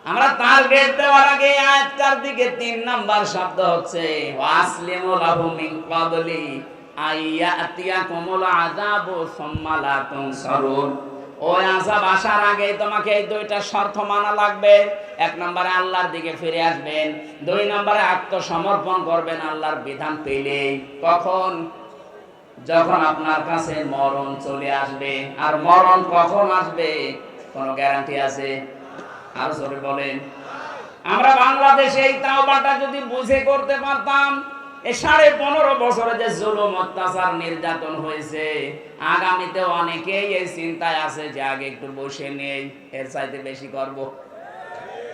আমরা টার্গেট দেওয়ার আগে আয়াতটার দিকে 3 নাম্বার শব্দ হচ্ছে, ওয়াসলিমু লাহু মিন ক্বাবলি আইয়াতিয়াকুমুল আযাবু সুম্মা লা তুনসারুন। ওই আযাব আসার আগে তোমাকে এই 2টা শর্ত মানা লাগবে। 1 নম্বরে আল্লাহর দিকে ফিরে আসবেন, 2 নম্বরে আত্মসমর্পণ করবেন আল্লাহর বিধান পেলে। কখন? যখন আপনার কাছে মরণ চলে আসবে। আর মরণ কখন আসবে কোনো গ্যারান্টি আছে? আর জোরে বলেন। আমরা বাংলাদেশে এই তাওবাটা যদি বুঝে করতে পারতাম, এই 15.5 বছরে যে জুলুম, অত্যাচার, নির্যাতন হয়েছে, আগামীতে অনেকেই এই চিন্তায় আছে যে আগে একটু বসে নেই, এর চাইতে বেশি করব,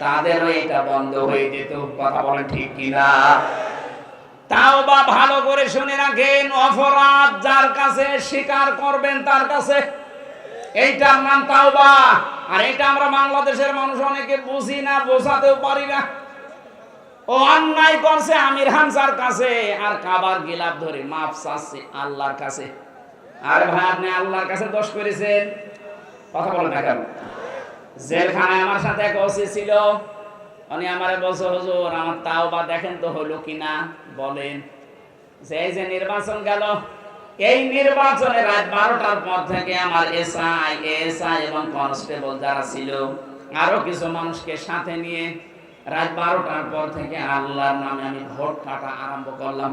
তাদেরও এটা বন্ধ হয়ে যেত। কথা বলেন ঠিক কিনা? তাওবা ভালো করে শুনে রাখেন, অপরাধ যার কাছে স্বীকার করবেন তার কাছে, এইটার নাম তাওবা। আর এটা আমরা বাংলাদেশের মানুষ অনেকে বুঝি না, বোঝাতেও পারি না। ও অন্যায় করছে আমির হামজার কাছে, আর কাবার গিলাফ ধরে মাফ চাচ্ছে আল্লাহর কাছে। আর ভাই, আপনি আল্লাহর কাছে দোষ করেছেন, কথা বলেন না কেন? জেলখানায় আমার সাথে এক ওসি ছিল, উনি আমারে বলছে, হুজুর আমার তাওবা দেখেন তো হলো কিনা, বলেন। এই যে নির্বাচন গেল, এই নির্বাচনে রাত 12টার পর থেকে আমার এসআই এবং কনস্টেবল যারা ছিল, আরো কিছু মানুষকে সাথে নিয়ে রাত 12টার পর থেকে আল্লাহর নামে আমি ভোট কাটা আরম্ভ করলাম।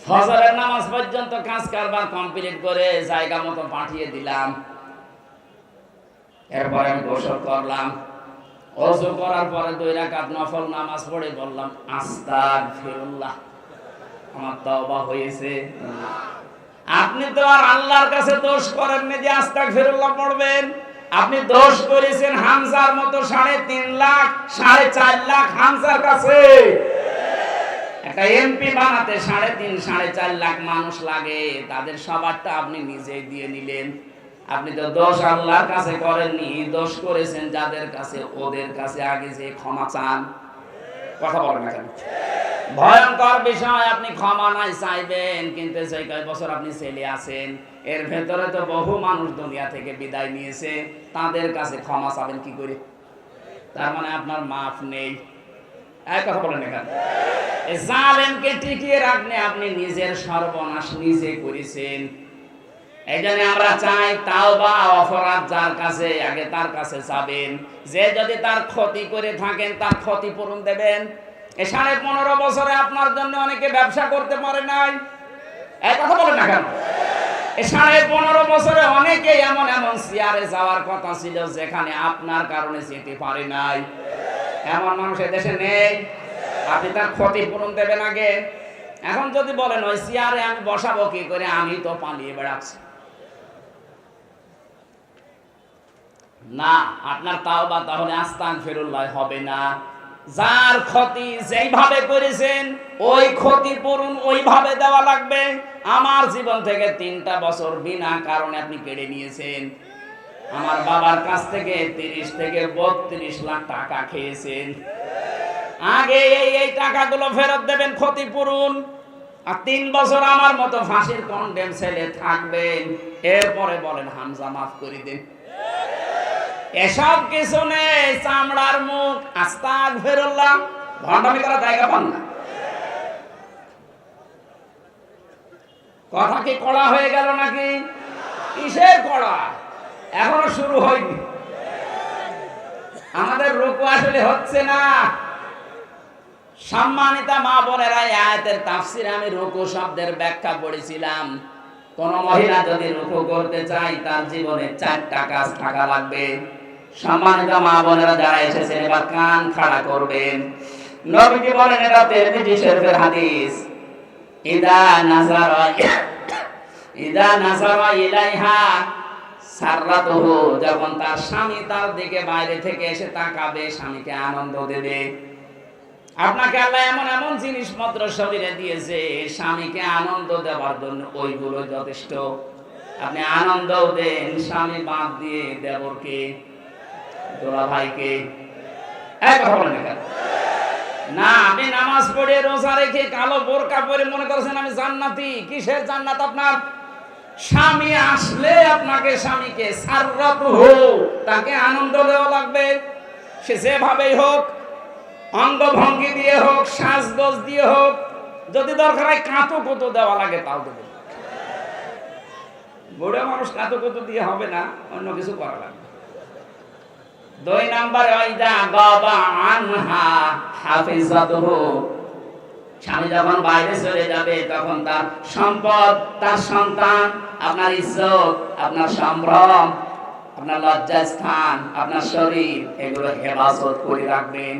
ফজরের নামাজ পর্যন্ত কাজ কারবার কমপ্লিট করে জায়গা মতো পাঠিয়ে দিলাম। এরপরে আমি গোসল করলাম, ওযু করার পরে 2 রাকাত নফল নামাজ পড়ে বললাম, আস্তাগফিরুল্লাহ, আমার তওবা হয়েছে। আপনি তো আর আল্লাহর কাছে দোষ করেননি যে আস্তাগফিরুল্লাহ পড়বেন। আপনি দোষ করেছেন হামজার মতো 3.5 লাখ 4.5 লাখ হামজার কাছে। একটা এমপি বানাতে 3.5-4.5 লাখ মানুষ লাগে, তাদের সবারটা আপনি নিজেই দিয়ে নিলেন। আপনি তো দোষ আল্লাহর কাছে করেননি, দোষ করেছেন যাদের কাছে, ওদের কাছে আগে যে ক্ষমা চান। কথা বলেন না কেন? ভয়ঙ্কর বিষয়। আপনি ক্ষমা নাই চাইবেন, কিন্তু সেই কয় বছর আপনি ছেলে আছেন, এর ভেতরে তো বহু মানুষ দুনিয়া থেকে বিদায় নিয়েছে, তাদের কাছে ক্ষমা চাবেন কি করে? তার মানে আপনার মাফ নেই। এক কথা বলেন, এখানে এই জালেমকে টিকিয়ে রাখলে আপনি নিজের সর্বনাশ নিজে করেছেন। এই জন্য আমরা চাই তাওবা, অপরাধ যার কাছে আগে তার কাছে যাবেন। যে যদি তার ক্ষতি করে থাকেন তার ক্ষতিপূরণ দেবেন। এই 15.5 বছরে আপনার জন্য অনেকে ব্যবসা করতে পারে নাই, এই কথা বলেন না কেন? এই 15.5 বছরে অনেকে এমন এমন চেয়ারে যাওয়ার কথা ছিল যেখানে আপনার কারণে যেতে পারে নাই। এমন মানুষ দেশে নেই। আপনি তার ক্ষতিপূরণ দেবেন আগে। এখন যদি বলেন ওই চেয়ারে আমি বসাবো কি করে, আমি তো পালিয়ে বেড়াচ্ছি, না, আপনার তাওবা তাহলে আস্তাগফিরুল্লাহ হবে না। যার ক্ষতি যেইভাবে করেছেন ওই ক্ষতিপূরণ ওইভাবে দেওয়া লাগবে। আমার জীবন থেকে 3টা বছর বিনা কারণে আপনি কেড়ে নিয়েছেন। আমার বাবার কাছ থেকে 30 থেকে 32 লাখ টাকা খেয়েছেন। আগে এই টাকাগুলো ফেরত দেবেন, ক্ষতিপূরণ। আর 3 বছর আমার মতো ফাঁসির কন্ডেম ছেলে থাকবেন, এরপরে বলেন হামজা মাফ করে দেন। এসব কিছু নেই, চামড়ার মুখ, আস্তাগফিরুল্লাহ, ভণ্ডামি করার জায়গা পান না। কথা কি কড়া হয়ে গেল নাকি? কিসের কড়া? এখনো শুরু হয়নি। আমাদের রুকু আসলে হচ্ছে না। সম্মানিতা মা বোনেরা, আয়াতের তাফসিরে আমি রুকু শব্দের ব্যাখ্যা পড়েছিলাম। কোন মহিলা যদি রুকু করতে চায় তার জীবনে 4টা কাজ থাকা লাগবে। সম্মানিত মা বোনেরা যারা এসেছেন এবার কান খাড়া করবেন। নবীজি বলেন, এটা তিরমিজি শরীফের হাদিস, ইদা নাযারা ইলাইহা সাররাতুহু, যখন তার স্বামী তার দিকে বাইরে থেকে এসে তাকাবে, স্বামীকে আনন্দ দেবে। আপনাকে আল্লাহ এমন এমন জিনিসপত্র শরীরে দিয়েছে, স্বামীকে আনন্দ দেওয়ার জন্য ওইগুলো যথেষ্ট। আপনি আনন্দ দেন স্বামী বাদ দিয়ে দেবরকে, দোলা ভাইকে। এক কথা বলেন না, আপনি নামাজ পড়ে রোজা রেখে কালো বোরকা পরে মনে করছেন আমি জান্নাতি। কিসের জান্নাত আপনার? স্বামী আসলে আপনাকে স্বামীকে সাররাতুহু, তাকে আনন্দ দেওয়া লাগবে। সে যেভাবেই হোক, অঙ্গভঙ্গি দিয়ে হোক, সাজগোজ দিয়ে হোক, যদি দরকার হয় কাঁতো কুতো দেওয়া লাগে তাও দেবে। বুড়ো মানুষ কাঁতো কুতো দিয়ে হবে না, অন্য কিছু করা লাগবে। 2 নম্বরে ওয়াইদা গাবা আনহা হাফিজাতুহু, স্বামী যখন বাইরে চলে যাবে তখন তার সম্পদ, তার সন্তান, আপনার ইজ্জত, আপনার সম্ভ্রম, আপনার লজ্জাস্থান, আপনার শরীর, এগুলো হেফাজত করে রাখবেন।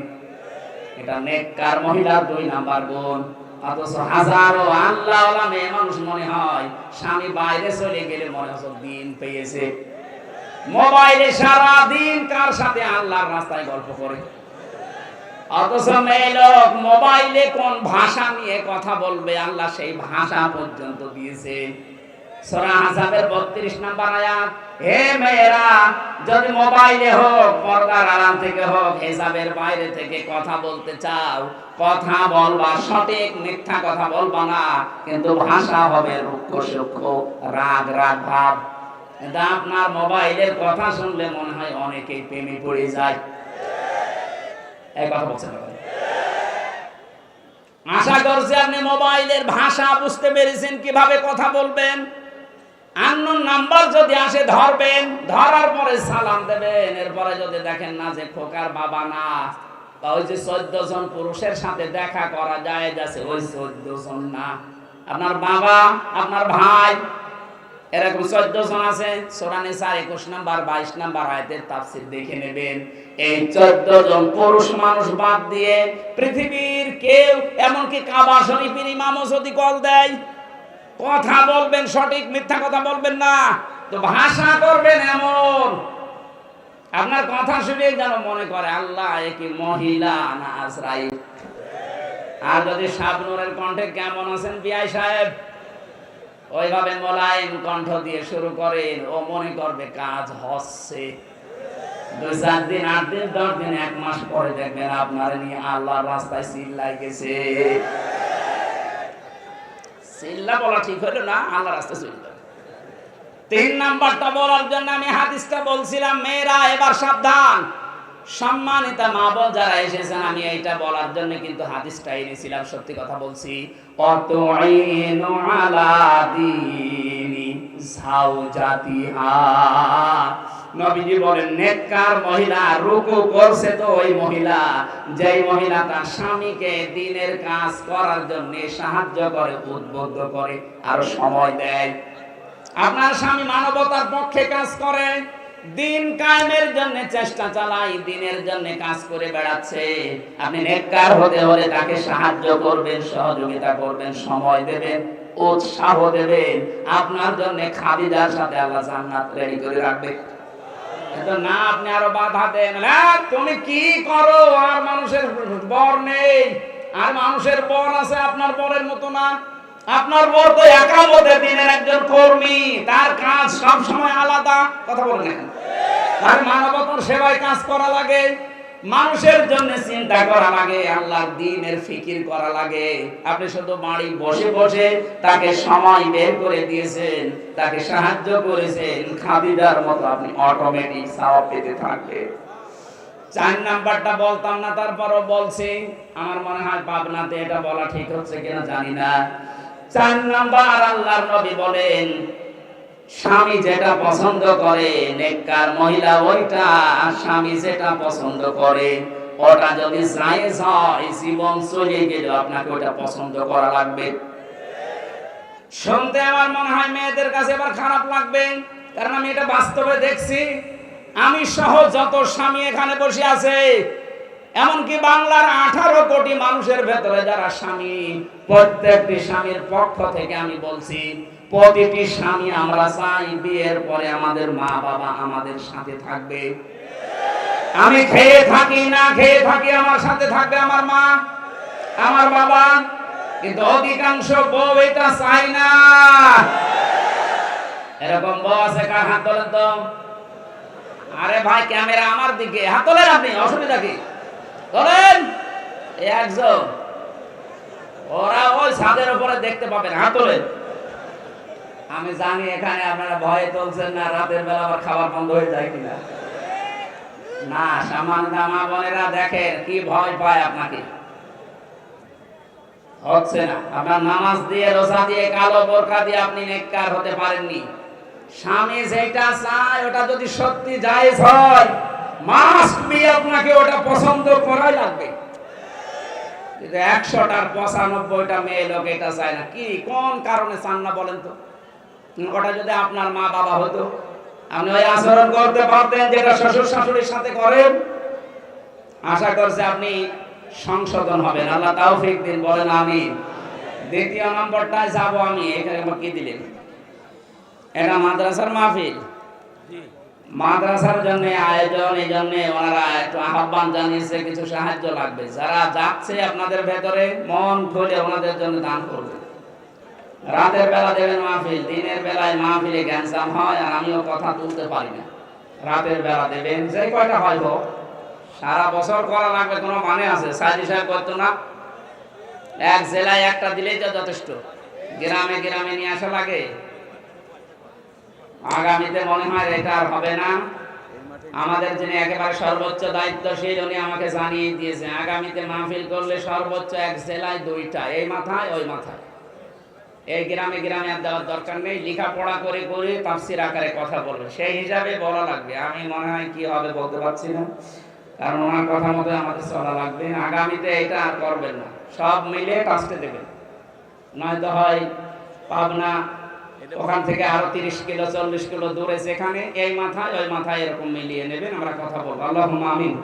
এটা নেককার মহিলার 2 নাম্বার গুণ। অথচ হাজারো আল্লাহওয়ালা মেয়ে মানুষ মনে হয় স্বামী বাইরে চলে গেলে মনে হচ্ছে দিন পেয়েছে। মোবাইলে সারা দিন কার সাথে আল্লাহর রাস্তায় গল্প করে। অথচ মেয়ে লোক মোবাইলে কোন ভাষা নিয়ে কথা বলবে আল্লাহ সেই ভাষা পর্যন্ত দিয়েছে। সূরা আহজাবের 32 নম্বর আয়াত, হে মেয়েরা, যদি মোবাইলে হোক, পর্দার আড়াল থেকে হোক, হিজাবের বাইরে থেকে কথা বলতে চাও, কথা বলবা সঠিক, মিথ্যা কথা বলবা না, কিন্তু ভাষা হবে রুক্ষ সূক্ষ্ম, রাগ রাগ ভাব। কিন্তু আপনার মোবাইলের কথা শুনলে মনে হয় অনেকেই প্রেমে পড়ে যায়। এই কথা বলছেন। আশা করছি আপনি মোবাইলের ভাষা বুঝতে পেরেছেন, কিভাবে কথা বলবেন। আননোন নাম্বার যদি আসে ধরবেন, ধরার পরে সালাম দেবেন। এরপরে যদি দেখেন না যে খোকার বাবা না, বা ওই যে 14 জন পুরুষের সাথে দেখা করা যায় যাচ্ছে, ওই 14 জন না, আপনার বাবা, আপনার ভাই, এরকম 14 জন আছে। সূরা নিসার 21 নাম্বার 22 নাম্বার আয়াতের তাফসীর দেখে নেবেন। এই 14 জন পুরুষ মানুষ বাদ দিয়ে পৃথিবীর কেউ, এমনকি কাবা শরীফের ইমামও যদি কল দেয়, কথা বলবেন সঠিক, মিথ্যা কথা বলবেন না। তো ভাষা করবেন এমন আপনার কথা শুনে যেন মনে করে আল্লাহ এ কি মহিলা না আজরাইল। আর যদি শাবনূরের কণ্ঠে কেমন আছেন বিআই সাহেব, ওইভাবে মোলায়েম কণ্ঠ দিয়ে শুরু করেন, ও মনে করবে কাজ হচ্ছে। 2-4 দিন 8 দিন 10 দিন 1 মাস পরে দেখবেন আপনার নিয়ে আল্লাহর রাস্তায় চিল্লাই গেছে। চিল্লা বলা ঠিক হলো না, আল্লাহর রাস্তায় চিল্লা। 3 নাম্বারটা বলার জন্য আমি হাদিসটা বলছিলাম, মেয়েরা এবার সাবধান। সম্মানিতা মা বোন যারা এসেছেন, আমি এইটা বলার জন্য কিন্তু হাদিসটা এনেছিলাম। সত্যি কথা বলছি, অতুইনু আলা দীনি যাওজাতিহা। নবীজি বলেন, নেককার মহিলা রুকু করছে তো ওই মহিলা, যেই মহিলা তার স্বামীকে দ্বীনের কাজ করার জন্য সাহায্য করে, উদ্বুদ্ধ করে আর সময় দেয়। আপনার স্বামী মানবতার পক্ষে কাজ করে, দিন কায়েমের জন্য চেষ্টা চালাই, দিনের জন্য কাজ করে বেড়াচ্ছে, আপনি নেককার হতে হলে তাকে সাহায্য করবেন, সহযোগিতা করবেন, সময় দেবেন, উৎসাহ দেবেন। আপনার জন্য খাদিজার সাথে আল্লাহ জান্নাত রেডি করে রাখবে। এটা না আপনি আরো বাধা দেন, না তুমি কি করো, আর মানুষের বর নেই, আর মানুষের বর আছে, আপনার বরের মতো না। আপনার বর তো একামতে দিনের একজন কর্মী, তার কাজ সব সময় আলাদা। কথা বলেন, আর মানবতার সেবায় কাজ করা লাগে, মানুষের জন্য চিন্তা করা লাগে, আল্লাহর দ্বীনের ফিকির করা লাগে। আপনি শুধু বাড়ি বসে বসে তাকে সময় বের করে দিয়েছেন, তাকে সাহায্য করেছেন, খাদিজার মতো আপনি অটোমেটিক সওয়াব পেতে থাকবেন। 4 নাম্বারটা বলতাম না, তারপরও বলছি। আমার মনে হয় পাবনাতে এটা বলা ঠিক হচ্ছে কিনা জানি না। 4 নাম্বার, আল্লাহর নবী বলেন, স্বামী যেটা পছন্দ করে, নেককার মহিলা ওইটা স্বামী যেটা পছন্দ করে, ওটা যদি জায়েজ হয়, জীবন চলে গেল আপনাকে ওটা পছন্দ করা লাগবে। শুনতে আমার মনে হয় মেয়েদের কাছে এবার খারাপ লাগবে, কারণ আমি এটা বাস্তবে দেখছি। আমি সহ যত স্বামী এখানে বসে আছে, এমনকি বাংলার 18 কোটি মানুষের ভেতরে যারা স্বামী, প্রত্যেকটি স্বামীর পক্ষ থেকে আমি বলছি, প্রতিটি স্বামী আমরা চাই বিয়ের পরে আমাদের মা বাবা আমাদের সাথে থাকবে। আমি খেয়ে থাকি না খেয়ে থাকি, আমার সাথে থাকবে আমার মা, আমার বাবা। কিন্তু অধিকাংশ বউ এটা চাই না। এরকম বউ আছে কার? হাত তোলেন তো। আরে ভাই, ক্যামেরা আমার দিকে, হাত তোলেন আপনি, অসুবিধা কি? তোলেন একজন, ওরা ওই ছাদের উপরে দেখতে পাবেন, হাত তোলেন। আমি জানি এখানে আপনারা ভয়ে তুলছেন না, রাতের বেলা আবার খাবার বন্ধ হয়ে যায় কিনা। না, সামান্য মা বোনেরা দেখেন কি ভয় পায় আপনাকে। হচ্ছে না, আপনার নামাজ দিয়ে, রোজা দিয়ে, কালো বোরকা দিয়ে আপনি নেককার হতে পারেননি। স্বামী যেটা চায় ওটা যদি সত্যি জায়েজ হয়, মাস্ট বি আপনাকে ওটা পছন্দ করাই লাগবে। কিন্তু 100টার 95টা মেয়ে লোক এটা চায় না। কি কোন কারণে চান না বলেন তো? ওটা যদি আপনার মা বাবা হতো, আপনি ওই আচরণ করতে পারতেন যেটা শ্বশুর শাশুড়ির সাথে করেন। আশা করছি আপনি সংশোধন হবেন, আল্লাহ তৌফিক দিন, বলেন আমিন। 2 নম্বরটায় যাব আমি। এখানে কি দিলেন? এটা মাদ্রাসার মাহফিল, মাদ্রাসার জন্য আয়োজন, এই জন্য ওনারা একটু আহ্বান জানিয়েছে, কিছু সাহায্য লাগবে। যারা যাচ্ছে আপনাদের ভেতরে মন খুলে ওনাদের জন্য দান করবে। রাতের বেলা দেবেন মাহফিল, দিনের বেলায় মাহফিলে গ্যাঞ্জাম হয় আর আমিও কথা তুলতে পারি না। রাতের বেলা দেবেন, যে কয়টা হয় হোক। সারা বছর করা লাগবে কোনো মানে আছে? সাইদি সাহেব করতো না, এক জেলায় একটা দিলেই তো যথেষ্ট। গ্রামে গ্রামে নিয়ে আসা লাগে। আগামীতে মনে হয় এটা আর হবে না। আমাদের যিনি একেবারে সর্বোচ্চ দায়িত্বশীল, উনি আমাকে জানিয়ে দিয়েছে, আগামীতে মাহফিল করলে সর্বোচ্চ এক জেলায় 2টা, এই মাথায় ওই মাথায়। এই গ্রামে গ্রামে আর দেওয়ার দরকার নেই, লেখাপড়া করে করে তাফসীর আকারে কথা বলবে, সেই হিসাবে বলা লাগবে। আমি মনে হয় কি হবে বলতে পারছি না, কারণ ওনার কথা মতো আমাদের চলা লাগবে। আগামীতে এটা আর করবেন না, সব মিলে টাস্টে দেবেন। নয়তো হয় পাবনা, ওখান থেকে আরো 30 কিলো 40 কিলো দূরে, যেখানে এই মাথায় ওই মাথায় এরকম মিলিয়ে নেবেন, আমরা কথা বলবো। আল্লাহুম্মা আমিন।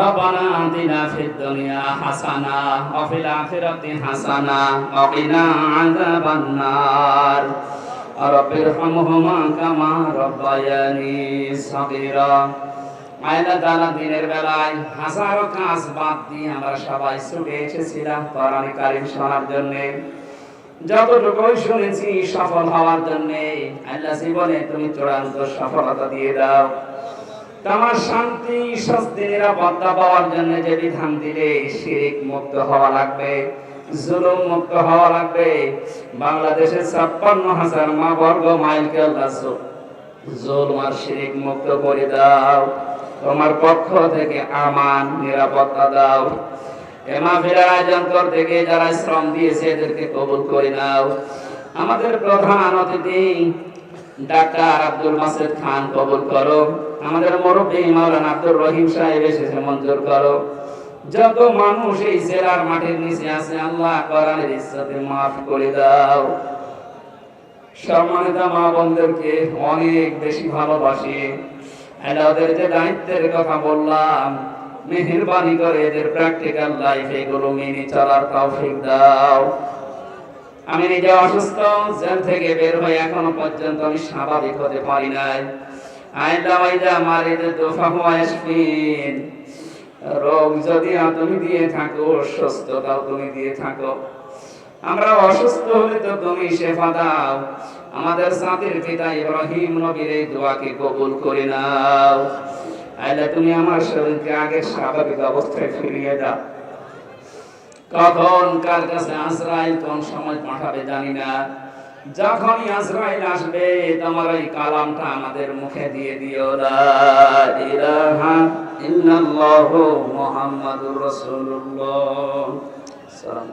রব্বানা আতিনা ফিদ দুনিয়া হাসানা ওয়া ফিল আখিরাতি হাসানা ওয়া কিনা আযাবান নার। রব্বিরহামহুমা কামা রব্বায়ানি সাগীরা। আয়লা তাআলা, দিনের বেলায় হাজারো কাজ বাদ দিয়ে আমরা সবাই ছুটে এসেছিলাম কোরআন কারীম শোনার জন্য। যতটুকুই শুনেছি সফল হওয়ার জন্য। আল্লাহ জীবনে তুমি চূড়ান্ত সফলতা দিয়ে দাও। তোমার শান্তি স্বস্তি নিরাপত্তা পাওয়ার জন্য যে বিধান দিলে শিরক মুক্ত হওয়া লাগবে, জুলুম মুক্ত হওয়া লাগবে। বাংলাদেশের ৫৬,০০০ মা বর্গ মাইলকে আল্লাহ জুলুম আর শিরক মুক্ত করে দাও। তোমার পক্ষ থেকে আমান নিরাপত্তা দাও। এ মাহফিলের আয়োজন করতে গিয়ে যারা শ্রম দিয়েছে এদেরকে কবুল করে নাও। আমাদের প্রধান অতিথি ডাক্তার আব্দুল মাসুদ খান কবুল করো। আমাদের মুরব্বী মাওলানা আব্দুর রহিম সাহেব এসেছে মঞ্জুর করো। যত মানুষ এই জেলার মাঠের নিচে আছে আল্লাহ কোরআনের ইজ্জতে মাফ করে দাও। সম্মানিত মা বোনদেরকে অনেক বেশি ভালোবাসি। ওদের যে দায়িত্বের কথা বললাম, মেহেরবানি করে এদের প্র্যাকটিক্যাল লাইফ এগুলো মেনে চলার তৌফিক দাও। আমি নিজে অসুস্থ, জেল থেকে বের হয়ে এখনো পর্যন্ত আমি স্বাভাবিক হতে পারি নাই। রোগ যদি তুমি দিয়ে থাকো, সুস্থতাও তুমি দিয়ে থাকো। আমরা অসুস্থ হলে তো তুমি শেফা দাও। আমাদের জাতির পিতা ইব্রাহিম নবীর এই দোয়াকে কবুল করে নাও। আল্লাহ তুমি আমার শরীরকে আগের স্বাভাবিক অবস্থায় ফিরিয়ে দাও। কখন কার কাছে আজরাইল কোন সময় পাঠাবে জানি না। যখনই আজরাইল আসবে তোমার ওই কালামটা আমাদের মুখে দিয়ে দিও, লা ইলাহা ইল্লাল্লাহু মুহাম্মাদুর রাসূলুল্লাহ। সালাম।